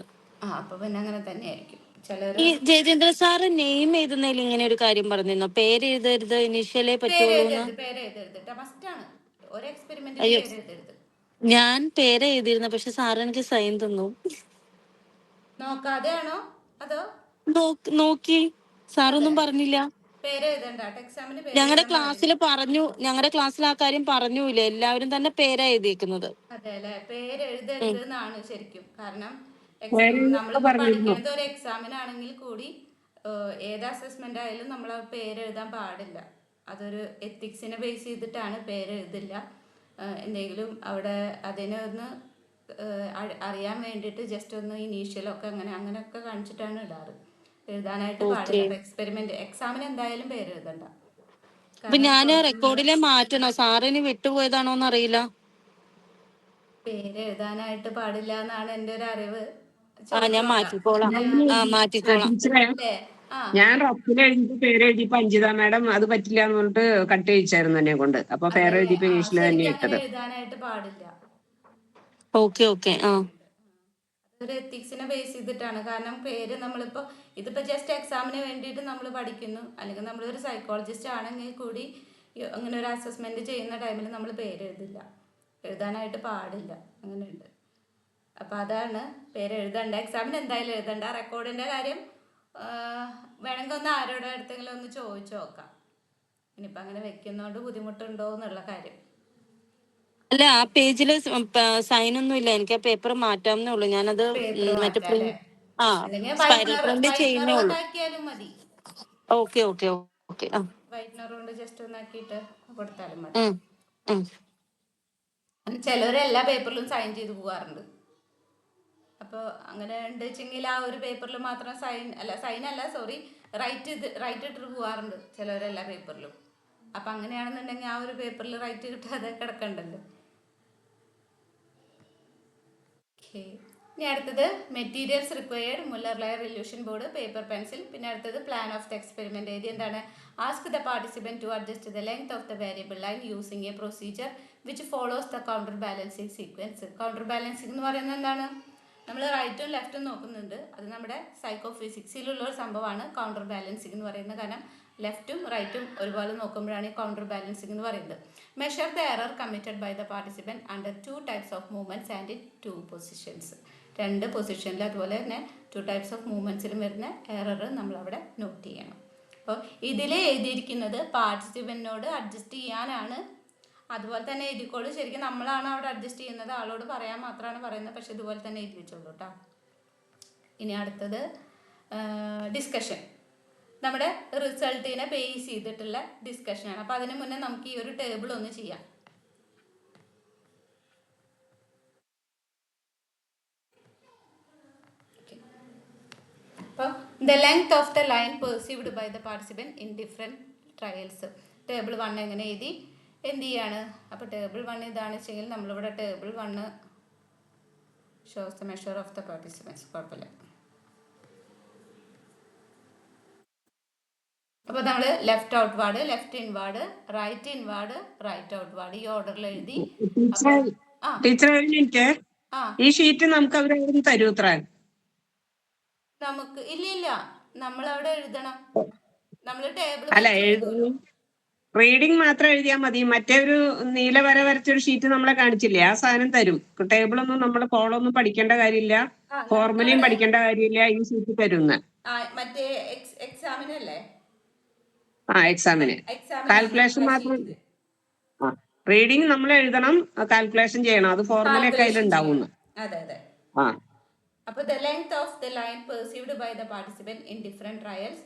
അപ്പോൾ പിന്നെ അങ്ങനെ തന്നെ ആയിരിക്കും. ചിലർ ഈ ജയചന്ദ്ര സാറ് നെയിം എഴുതുന്നതിൽ ഇങ്ങനെ ഒരു കാര്യം പറഞ്ഞിരുന്നു, പേര് എഴുതരുത്, ഇനീഷ്യലേ പറ്റുള്ളൂ. പേര് എഴുതരുത്, മസ്റ്റാണ്. ഒരു എക്സ്പെരിമെന്റിന് അയ്യോ, പേര് എഴുതരുത്. ഞാൻ പേര് എഴുതിയിരുന്നു, പക്ഷെ സാറ് എനിക്ക് സൈൻ തന്നു. നോക്കാതെയാണോ അതോ നോക്കി? സാറൊന്നും പറഞ്ഞില്ല. പേര് എഴുതണ്ട എക്സാമിന്. ഞങ്ങളുടെ ക്ലാസ്സിൽ ആ കാര്യം പറഞ്ഞൂല, എല്ലാവരും തന്നെ പേരാ എഴുതിയേക്കുന്നത്. അതെ അല്ലെ, പേര് എഴുതരുത് എന്നാണ് ശരിക്കും. കാരണം നമ്മളിപ്പോ പഠിക്കുന്നത് ഒരു എക്സാമിനാണെങ്കിൽ കൂടി ഏത് അസസ്മെന്റ് ആയാലും നമ്മൾ പേര് എഴുതാൻ പാടില്ല. അതൊരു എത്തിക്സിനെ ബേസ് ചെയ്തിട്ടാണ് പേര് എഴുതില്ല. എന്തെങ്കിലും അവിടെ അതിനൊന്ന് അറിയാൻ വേണ്ടിയിട്ട് ജസ്റ്റ് ഒന്ന് ഇനീഷ്യലൊക്കെ അങ്ങനെയൊക്കെ കാണിച്ചിട്ടാണ് ഇടാറ്. എഴുതാനായിട്ട് പാടില്ല. എക്സാമിന് എന്തായാലും പേര് എഴുതണ്ട. ഞാൻ റെക്കോർഡിലെ മാറ്റണോ? സാറിന് വിട്ടുപോയതാണോന്ന് അറിയില്ല. പേര് എഴുതാനായിട്ട് പാടില്ല എന്നാണ് എൻ്റെ ഒരു അറിവ്. ഞാൻ മാറ്റിക്കോളാം. ഞാൻ റഫിൽ എഴുതി പേര് എഴുതിയപ്പോ അഞ്ജിത മാഡം അത് പറ്റില്ല എന്ന് പറഞ്ഞിട്ട് കട്ട് ചെയ്യിച്ചായിരുന്നു എന്നെ കൊണ്ട്. അപ്പൊ പേര് എഴുതിയപ്പോ ഇംഗ്ലീഷിൽ തന്നെ ഇട്ടത്. എഴുതാനായിട്ട് പാടില്ല. ഓക്കെ. ഒരു എത്തിക്സിനെ ബേസ് ചെയ്തിട്ടാണ്. കാരണം പേര് ഇതിപ്പോ ജസ്റ്റ് എക്സാമിന് വേണ്ടിയിട്ട് നമ്മൾ പഠിക്കുന്നു, അല്ലെങ്കിൽ നമ്മളൊരു സൈക്കോളജിസ്റ്റ് ആണെങ്കിൽ കൂടി അങ്ങനെ ഒരു അസസ്മെന്റ് ചെയ്യുന്ന ടൈമിൽ നമ്മൾ പേര് എഴുതാനായിട്ട് പാടില്ല. അങ്ങനെയുണ്ട്. അപ്പൊ അതാണ് പേര് എഴുതണ്ട. എക്സാമിന് എന്തായാലും എഴുതണ്ട. റെക്കോർഡിന്റെ കാര്യം വേണമെങ്കിൽ ഒന്ന് ആരോടെ അടുത്തെങ്കിലും ഒന്ന് ചോദിച്ചു നോക്കാം. ഇനിയിപ്പോൾ അങ്ങനെ വെക്കുന്നതുകൊണ്ട് ബുദ്ധിമുട്ടുണ്ടോ എന്നുള്ള കാര്യം. അല്ല, ആ പേജില് സൈൻ ഒന്നും ഇല്ല. എനിക്ക് ആ പേപ്പർ മാറ്റാവുന്നേ ഉള്ളൂ. ഞാനത് സ്പൈറൽ പ്രിന്റ് ചെയ്യുന്നേ ഉള്ളൂ. ഓക്കെ. വൈറ്റ്നർ കൊണ്ട് ജസ്റ്റ് ഒന്നാക്കിയിട്ട് കൊടുത്താലും മതി. ചിലവര് എല്ലാ പേപ്പറിലും സൈൻ ചെയ്ത് പോകാറുണ്ട്. അപ്പോൾ അങ്ങനെ ഉണ്ട് വെച്ചെങ്കിൽ ആ ഒരു പേപ്പറിൽ മാത്രം റൈറ്റ് ഇട്ടിട്ട് പോകാറുണ്ട് ചിലവരെല്ലാ പേപ്പറിലും. അപ്പം അങ്ങനെയാണെന്നുണ്ടെങ്കിൽ ആ ഒരു പേപ്പറിൽ റൈറ്റ് കിട്ടാതെ കിടക്കണ്ടല്ലോ. ഓക്കെ, ഇനി അടുത്തത് materials required, Muller Lyer, illusion board, paper pencil. പിന്നെ അടുത്തത് പ്ലാൻ ഓഫ് ദ എക്സ്പെരിമെന്റ് എഴുതി എന്താണ്, ask the participant to adjust the length of the variable line using a procedure which follows the counter balancing sequence. Counter balancing എന്ന് പറയുന്നത് എന്താണ്, നമ്മൾ റൈറ്റും ലെഫ്റ്റും നോക്കുന്നുണ്ട്. അത് നമ്മുടെ സൈക്കോ ഫിസിക്സിലുള്ള ഒരു സംഭവമാണ് കൗണ്ടർ ബാലൻസിങ് എന്ന് പറയുന്നത്. കാരണം ലെഫ്റ്റും റൈറ്റും ഒരുപോലെ നോക്കുമ്പോഴാണ് ഈ കൗണ്ടർ ബാലൻസിങ് എന്ന് പറയുന്നത്. Measure the error committed by the participant under 2 types of movements and in 2 positions. 2 പൊസിഷനിൽ അതുപോലെ തന്നെ 2 types ഓഫ് മൂവ്മെൻറ്റ്സിലും വരുന്ന എറർ നമ്മളവിടെ നോട്ട് ചെയ്യണം. അപ്പോൾ ഇതിൽ എഴുതിയിരിക്കുന്നത് പാർട്ടിസിപ്പൻറ്റിനോട് അഡ്ജസ്റ്റ് ചെയ്യാനാണ്. അതുപോലെ തന്നെ എഴുതിക്കോളൂ. ശരിക്കും നമ്മളാണ് അവിടെ അഡ്ജസ്റ്റ് ചെയ്യുന്നത്, ആളോട് പറയാൻ മാത്രമാണ് പറയുന്നത്. പക്ഷെ ഇതുപോലെ തന്നെ എഴുതി വെച്ചോളൂ കേട്ടോ. ഇനി അടുത്തത് ഡിസ്കഷൻ. നമ്മുടെ റിസൾട്ടിനെ ബേസ് ചെയ്തിട്ടുള്ള ഡിസ്കഷനാണ്. അപ്പോൾ അതിന് മുന്നേ നമുക്ക് ഈ ഒരു ടേബിൾ ഒന്ന് ചെയ്യാം. അപ്പോൾ the length of the line perceived by the participant in different trials. Table 1 എങ്ങനെ എഴുതി എന്ത് ചെയ്യാണ്. അപ്പോൾ ടേബിൾ 1 ഇതാണ് വെച്ചെങ്കിൽ നമ്മളിവിടെ table 1 shows the measure of the participants. കുഴപ്പമില്ല. അപ്പോൾ നമ്മൾ left outward, left inward, right inward, right outward ഈ ഓർഡറിൽ എഴുതി. ടീച്ചർ ഒരു മിനിറ്റ്, ഈ ഷീറ്റ് നമുക്ക് അവരെവിടെ തരൂത്ര? നമുക്ക് ഇല്ല, നമ്മളവിടെ എഴുതണം. നമ്മൾ ടേബിൾ അല്ല, റീഡിങ് മാത്രം എഴുതിയാൽ മതി. മറ്റേ ഒരു നീല വര വരച്ചൊരു ഷീറ്റ് നമ്മളെ കാണിച്ചില്ലേ, ആ സാധനം തരും. ടേബിൾ ഒന്നും നമ്മൾ കോളൊന്നും പഠിക്കേണ്ട കാര്യമില്ല, ഫോർമുലയും പഠിക്കേണ്ട കാര്യമില്ല. ഈ ഷീറ്റ് തരുന്ന മറ്റേ എക്സാമിനല്ലേ? എക്സാമിന് കാൽക്കുലേഷൻ മാത്രം. റീഡിങ് നമ്മൾ എഴുതണം, കാൽക്കുലേഷൻ ചെയ്യണം. അത് ഫോർമുലയൊക്കെ അതിലുണ്ടാവും. അതെ അതെ. അപ്പോൾ the length of the line perceived by the participant in different trials.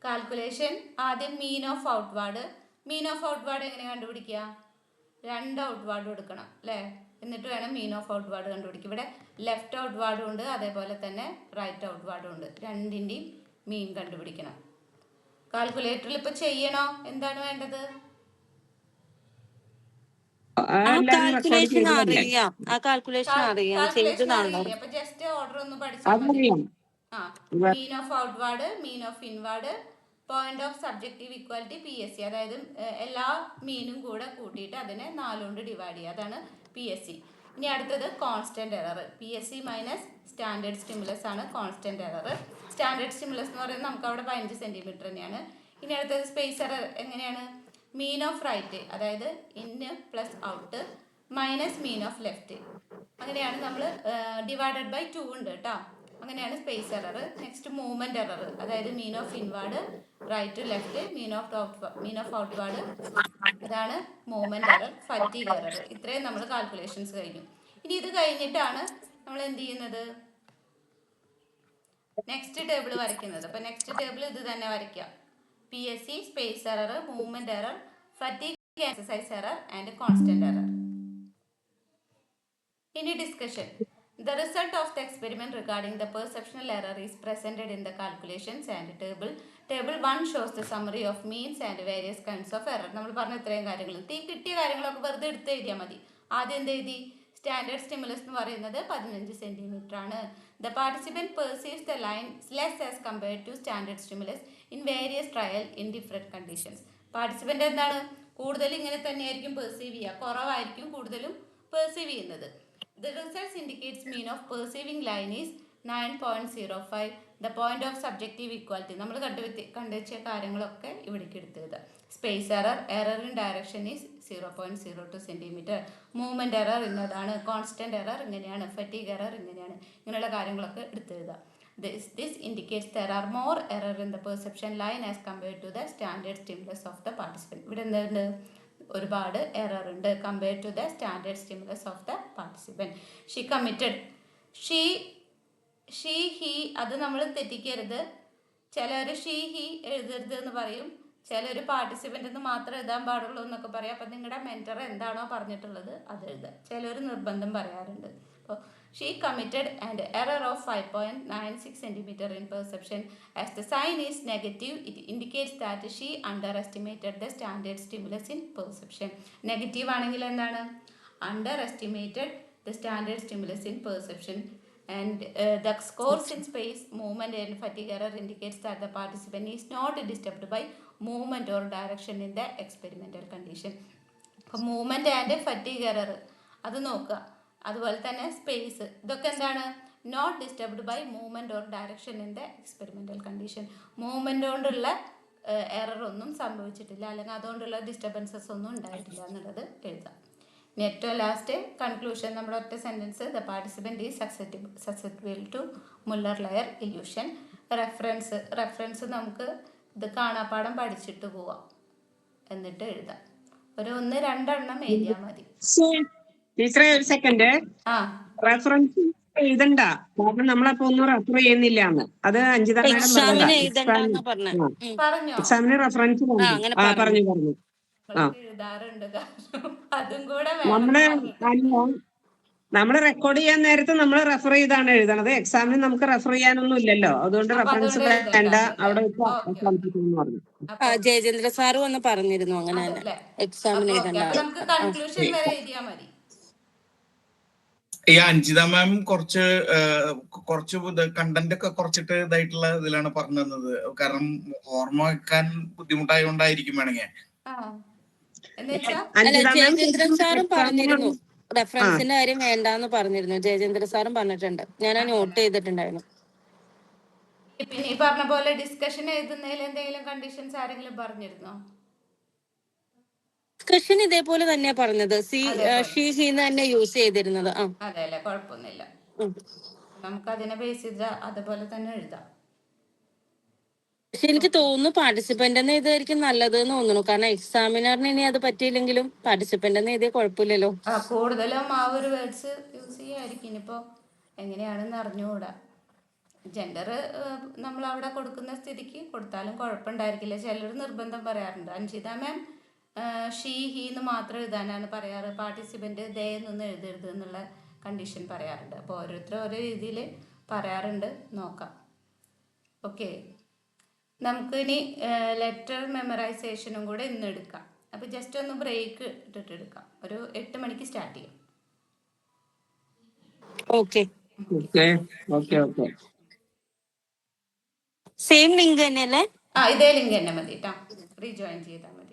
Calculation ആദ്യം mean of outward. Mean of outward എങ്ങനെ കണ്ടുപിടിക്കുക? 2 ഔട്ട്വാർഡ് എടുക്കണം അല്ലേ? എന്നിട്ട് വേണം മീൻ ഓഫ് ഔട്ട്വാർഡ് കണ്ടുപിടിക്കുക. ഇവിടെ ലെഫ്റ്റ് ഔട്ട്വാർഡും ഉണ്ട്, അതേപോലെ തന്നെ റൈറ്റ് ഔട്ട്വാർഡും ഉണ്ട്. രണ്ടിൻ്റെയും മീൻ കണ്ടുപിടിക്കണം. കാൽക്കുലേറ്ററിൽ ഇപ്പോൾ ചെയ്യണോ? എന്താണ് വേണ്ടത്? കാൽക്കുലേഷൻ അറിയാം. അപ്പൊ ജസ്റ്റ് ഓർഡർ ഒന്ന് പഠിച്ചാൽ മതി. മീൻ of outward, mean of inward, point of subjective equality PSE. അതായത് എല്ലാ മീനും കൂടെ കൂട്ടിയിട്ട് അതിനെ 4 കൊണ്ട് ഡിവൈഡ് ചെയ്യുക. അതാണ് PSE. ഇനി അടുത്തത് constant error. PSE minus standard stimulus ആണ് കോൺസ്റ്റന്റ് എറർ. സ്റ്റാൻഡേർഡ് സ്റ്റിമുലസ് എന്ന് പറയുന്നത് നമുക്ക് അവിടെ 15 സെന്റിമീറ്റർ തന്നെയാണ്. ഇനി അടുത്തത് സ്പേസ് എറർ എങ്ങനെയാണ്? മീൻ ഓഫ് റൈറ്റ്, അതായത് in plus out minus mean of left. അങ്ങനെയാണ് നമ്മൾ ഡിവൈഡഡ് ബൈ 2 ഉണ്ട് കേട്ടോ. അങ്ങനെയാണ് space error. Next movement error, അതായത് mean of inward, right left, mean of outward, അതാണ് മൂവ്മെന്റ് എറർ. Fatigue error. ഇത്രയും നമ്മൾ കാൽക്കുലേഷൻസ് കഴിഞ്ഞു. ഇനി ഇത് കഴിഞ്ഞിട്ടാണ് നമ്മൾ എന്ത് ചെയ്യുന്നത്? നെക്സ്റ്റ് ടേബിൾ വരയ്ക്കുന്നത്. അപ്പോൾ നെക്സ്റ്റ് ടേബിൾ ഇത് തന്നെ വരയ്ക്കുക. PSE, space error, movement error, fatigue exercise error and constant error. ഇനി discussion. The result of the experiment regarding the perceptual error is presented in the calculations and table. Table 1 shows the summary of means and various kinds of error. നമ്മൾ പറഞ്ഞ ഇത്രയും കാര്യങ്ങൾ കിട്ടിയ കാര്യങ്ങളൊക്കെ വെറുതെ എടുത്ത് എഴുതിയാൽ മതി. ആദ്യം എന്ത് എഴുതി? സ്റ്റാൻഡേർഡ് സ്റ്റിമുലസ് എന്ന് പറയുന്നത് 15 സെന്റിമീറ്റർ ആണ്. The participant perceives the line less as compared to standard stimulus in various trial in different conditions. Participant എന്താണ്? കൂടുതൽ ഇങ്ങനെ തന്നെയായിരിക്കും പെർസീവ് ചെയ്യുക, കുറവായിരിക്കും കൂടുതലും പെർസീവ് ചെയ്യുന്നത്. The results indicates mean of perceiving line is 9.05. The point of subjective equality. നമ്മൾ കണ്ടുവച്ച കാര്യങ്ങളൊക്കെ ഇവിടേക്ക് എടുത്തത്. Space error, error in direction is 0.02 centimetre. Movement error ഇന്നതാണ്. കോൺസ്റ്റന്റ് എറർ ഇങ്ങനെയാണ്. ഫറ്റീഗ് എറർ ഇങ്ങനെയാണ്. ഇങ്ങനെയുള്ള കാര്യങ്ങളൊക്കെ എടുത്തത്. This indicates there are more error in the perception line as compared to the standard stimulus of the participant. ഇവിടെ എന്തുണ്ട്? ഒരുപാട് error ഉണ്ട് compared to the standard stimulus of the participant. She committed. She he അത് നമ്മൾ തെറ്റിക്കരുത്. ചിലർ she he എഴുതരുത് എന്ന് പറയും, ചിലർ പാർട്ടിസിപ്പൻ്റ് എന്ന് മാത്രം എഴുതാൻ പാടുള്ളൂ എന്നൊക്കെ പറയും. അപ്പം നിങ്ങളുടെ മെൻറ്റർ എന്താണോ പറഞ്ഞിട്ടുള്ളത് അത് എഴുതുക. ചിലർ നിർബന്ധം പറയാറുണ്ട്. അപ്പോൾ she committed and error of 5.96 centimetre in perception. As the sign is negative, it indicates that she underestimated the standard stimulus in perception. Negative ആണെങ്കിൽ എന്താണ്? Underestimated the standard stimulus in perception, and the scores in space, movement, and fatigue error indicates that the participant is not disturbed by movement or direction in the experimental condition. അപ്പോൾ movement and fatigue error അത് നോക്കുക. അതുപോലെ തന്നെ space, ഇതൊക്കെ എന്താണ്? Not disturbed by movement or direction in the experimental condition. Movement കൊണ്ടുള്ള error ഒന്നും സംഭവിച്ചിട്ടില്ല, അല്ലെങ്കിൽ അതുകൊണ്ടുള്ള ഡിസ്റ്റർബൻസസ് ഒന്നും ഉണ്ടായിട്ടില്ല എന്നുള്ളത് എഴുതാം. ഏറ്റവും ലാസ്റ്റ് കൺക്ലൂഷൻ, നമ്മുടെ ഒറ്റ sentence, the participant is susceptible to Muller Lyer illusion. Reference നമുക്ക് ഇത് കാണാപ്പാഠം പഠിച്ചിട്ട് പോവാം, എന്നിട്ട് എഴുതാം. ഒരു 1-2 എഴുതിയാൽ മതി. ടീച്ചറെ ഒരു സെക്കൻഡ്, റെഫറൻസ് എഴുതണ്ട, കാരണം നമ്മളപ്പോ ഒന്നും റെഫർ ചെയ്യുന്നില്ല എന്ന്. അത് അഞ്ജിതമ്മയുടെ എക്സാമിന് റെഫറൻസ് പറഞ്ഞു. എഴുതാറുണ്ട്, അതും കൂടെ നമ്മള് റെക്കോർഡ് ചെയ്യാൻ നേരത്ത് നമ്മൾ റെഫർ ചെയ്താണ് എഴുതണത്. എക്സാമിന് നമുക്ക് റെഫർ ചെയ്യാനൊന്നും ഇല്ലല്ലോ, അതുകൊണ്ട് റെഫറൻസ് വേണ്ട അവിടെ പറഞ്ഞു. ജയചന്ദ്ര സാറ് വന്ന് പറഞ്ഞിരുന്നു അങ്ങനെ തന്നെ എക്സാമിന് എഴുതണ്ട. ഈ അഞ്ജിത മാം കുറച്ച് കണ്ടന്റ് ഒക്കെ കുറച്ചിട്ട് ഇതായിട്ടുള്ള ഇതിലാണ് പറഞ്ഞു തന്നത്. കാരണം ഓർമ്മ വെക്കാൻ ബുദ്ധിമുട്ടായോണ്ടായിരിക്കും വേണമെങ്കിൽ. ജയചന്ദ്രൻ സാറും പറഞ്ഞിരുന്നു റെഫറൻസിന്റെ കാര്യം വേണ്ടാന്ന് പറഞ്ഞിരുന്നു. ജയചന്ദ്ര സാറും പറഞ്ഞിട്ടുണ്ട്, ഞാൻ നോട്ട് ചെയ്തിട്ടുണ്ടായിരുന്നു. പിന്നെ ഈ പറഞ്ഞ പോലെ ഡിസ്കഷൻ എഴുതുന്നതിൽ എന്തെങ്കിലും കണ്ടീഷൻസ് ആരെങ്കിലും പറഞ്ഞിരുന്നോ? ഡിസ്കഷൻ ഇതേപോലെ തന്നെയാ പറഞ്ഞത്, ഷീന്ന് തന്നെ യൂസ് ചെയ്തിരുന്നത്. അതെ അല്ലേ, കുഴപ്പമൊന്നുമില്ല, നമുക്ക് അതിനെ ബേസ് ചെയ്ത് അതുപോലെ തന്നെ എഴുതാം. പക്ഷെ എനിക്ക് തോന്നുന്നു പാർട്ടിസിപ്പന്റ് എന്ന് ഇതായിരിക്കും നല്ലത് എന്ന് തോന്നുന്നു, കാരണം എക്സാമിനറിന് ഇനി അത് പറ്റിയില്ലെങ്കിലും പാർട്ടിസിപ്പന്റ് എന്ന് എഴുതിയ കുഴപ്പമില്ലല്ലോ. കൂടുതലും ആ ഒരു വേർഡ്സ് യൂസ് ചെയ്യായിരിക്കും. ഇനിയിപ്പോൾ എങ്ങനെയാണെന്ന് അറിഞ്ഞുകൂടാ. ജെൻഡർ നമ്മൾ അവിടെ കൊടുക്കുന്ന സ്ഥിതിക്ക് കൊടുത്താലും കുഴപ്പമുണ്ടായിരിക്കില്ല. ചിലർ നിർബന്ധം പറയാറുണ്ട്. അഞ്ജിത മാം ഷീ ഹി എന്ന് മാത്രം എഴുതാനാണ് പറയാറ്, പാർട്ടിസിപ്പൻ്റ് ദേ എന്നൊന്നും എഴുതരുത് എന്നുള്ള കണ്ടീഷൻ പറയാറുണ്ട്. അപ്പോൾ ഓരോരുത്തരും ഓരോ രീതിയിൽ പറയാറുണ്ട്, നോക്കാം. ഓക്കെ, നമുക്കിനി ലെറ്റർ മെമ്മറൈസേഷനും കൂടെ ഇന്ന് എടുക്കാം. അപ്പോൾ ജസ്റ്റ് ഒന്ന് ബ്രേക്ക് ഇട്ടിട്ട് എടുക്കാം. ഒരു 8 മണിക്ക് സ്റ്റാർട്ട് ചെയ്യാം. ഓക്കെ, സെയിം ലിങ്ക് തന്നെയല്ലേ? ഇതേ ലിങ്ക് തന്നെ മതി കേട്ടോ, റീജോയിൻ ചെയ്താൽ മതി.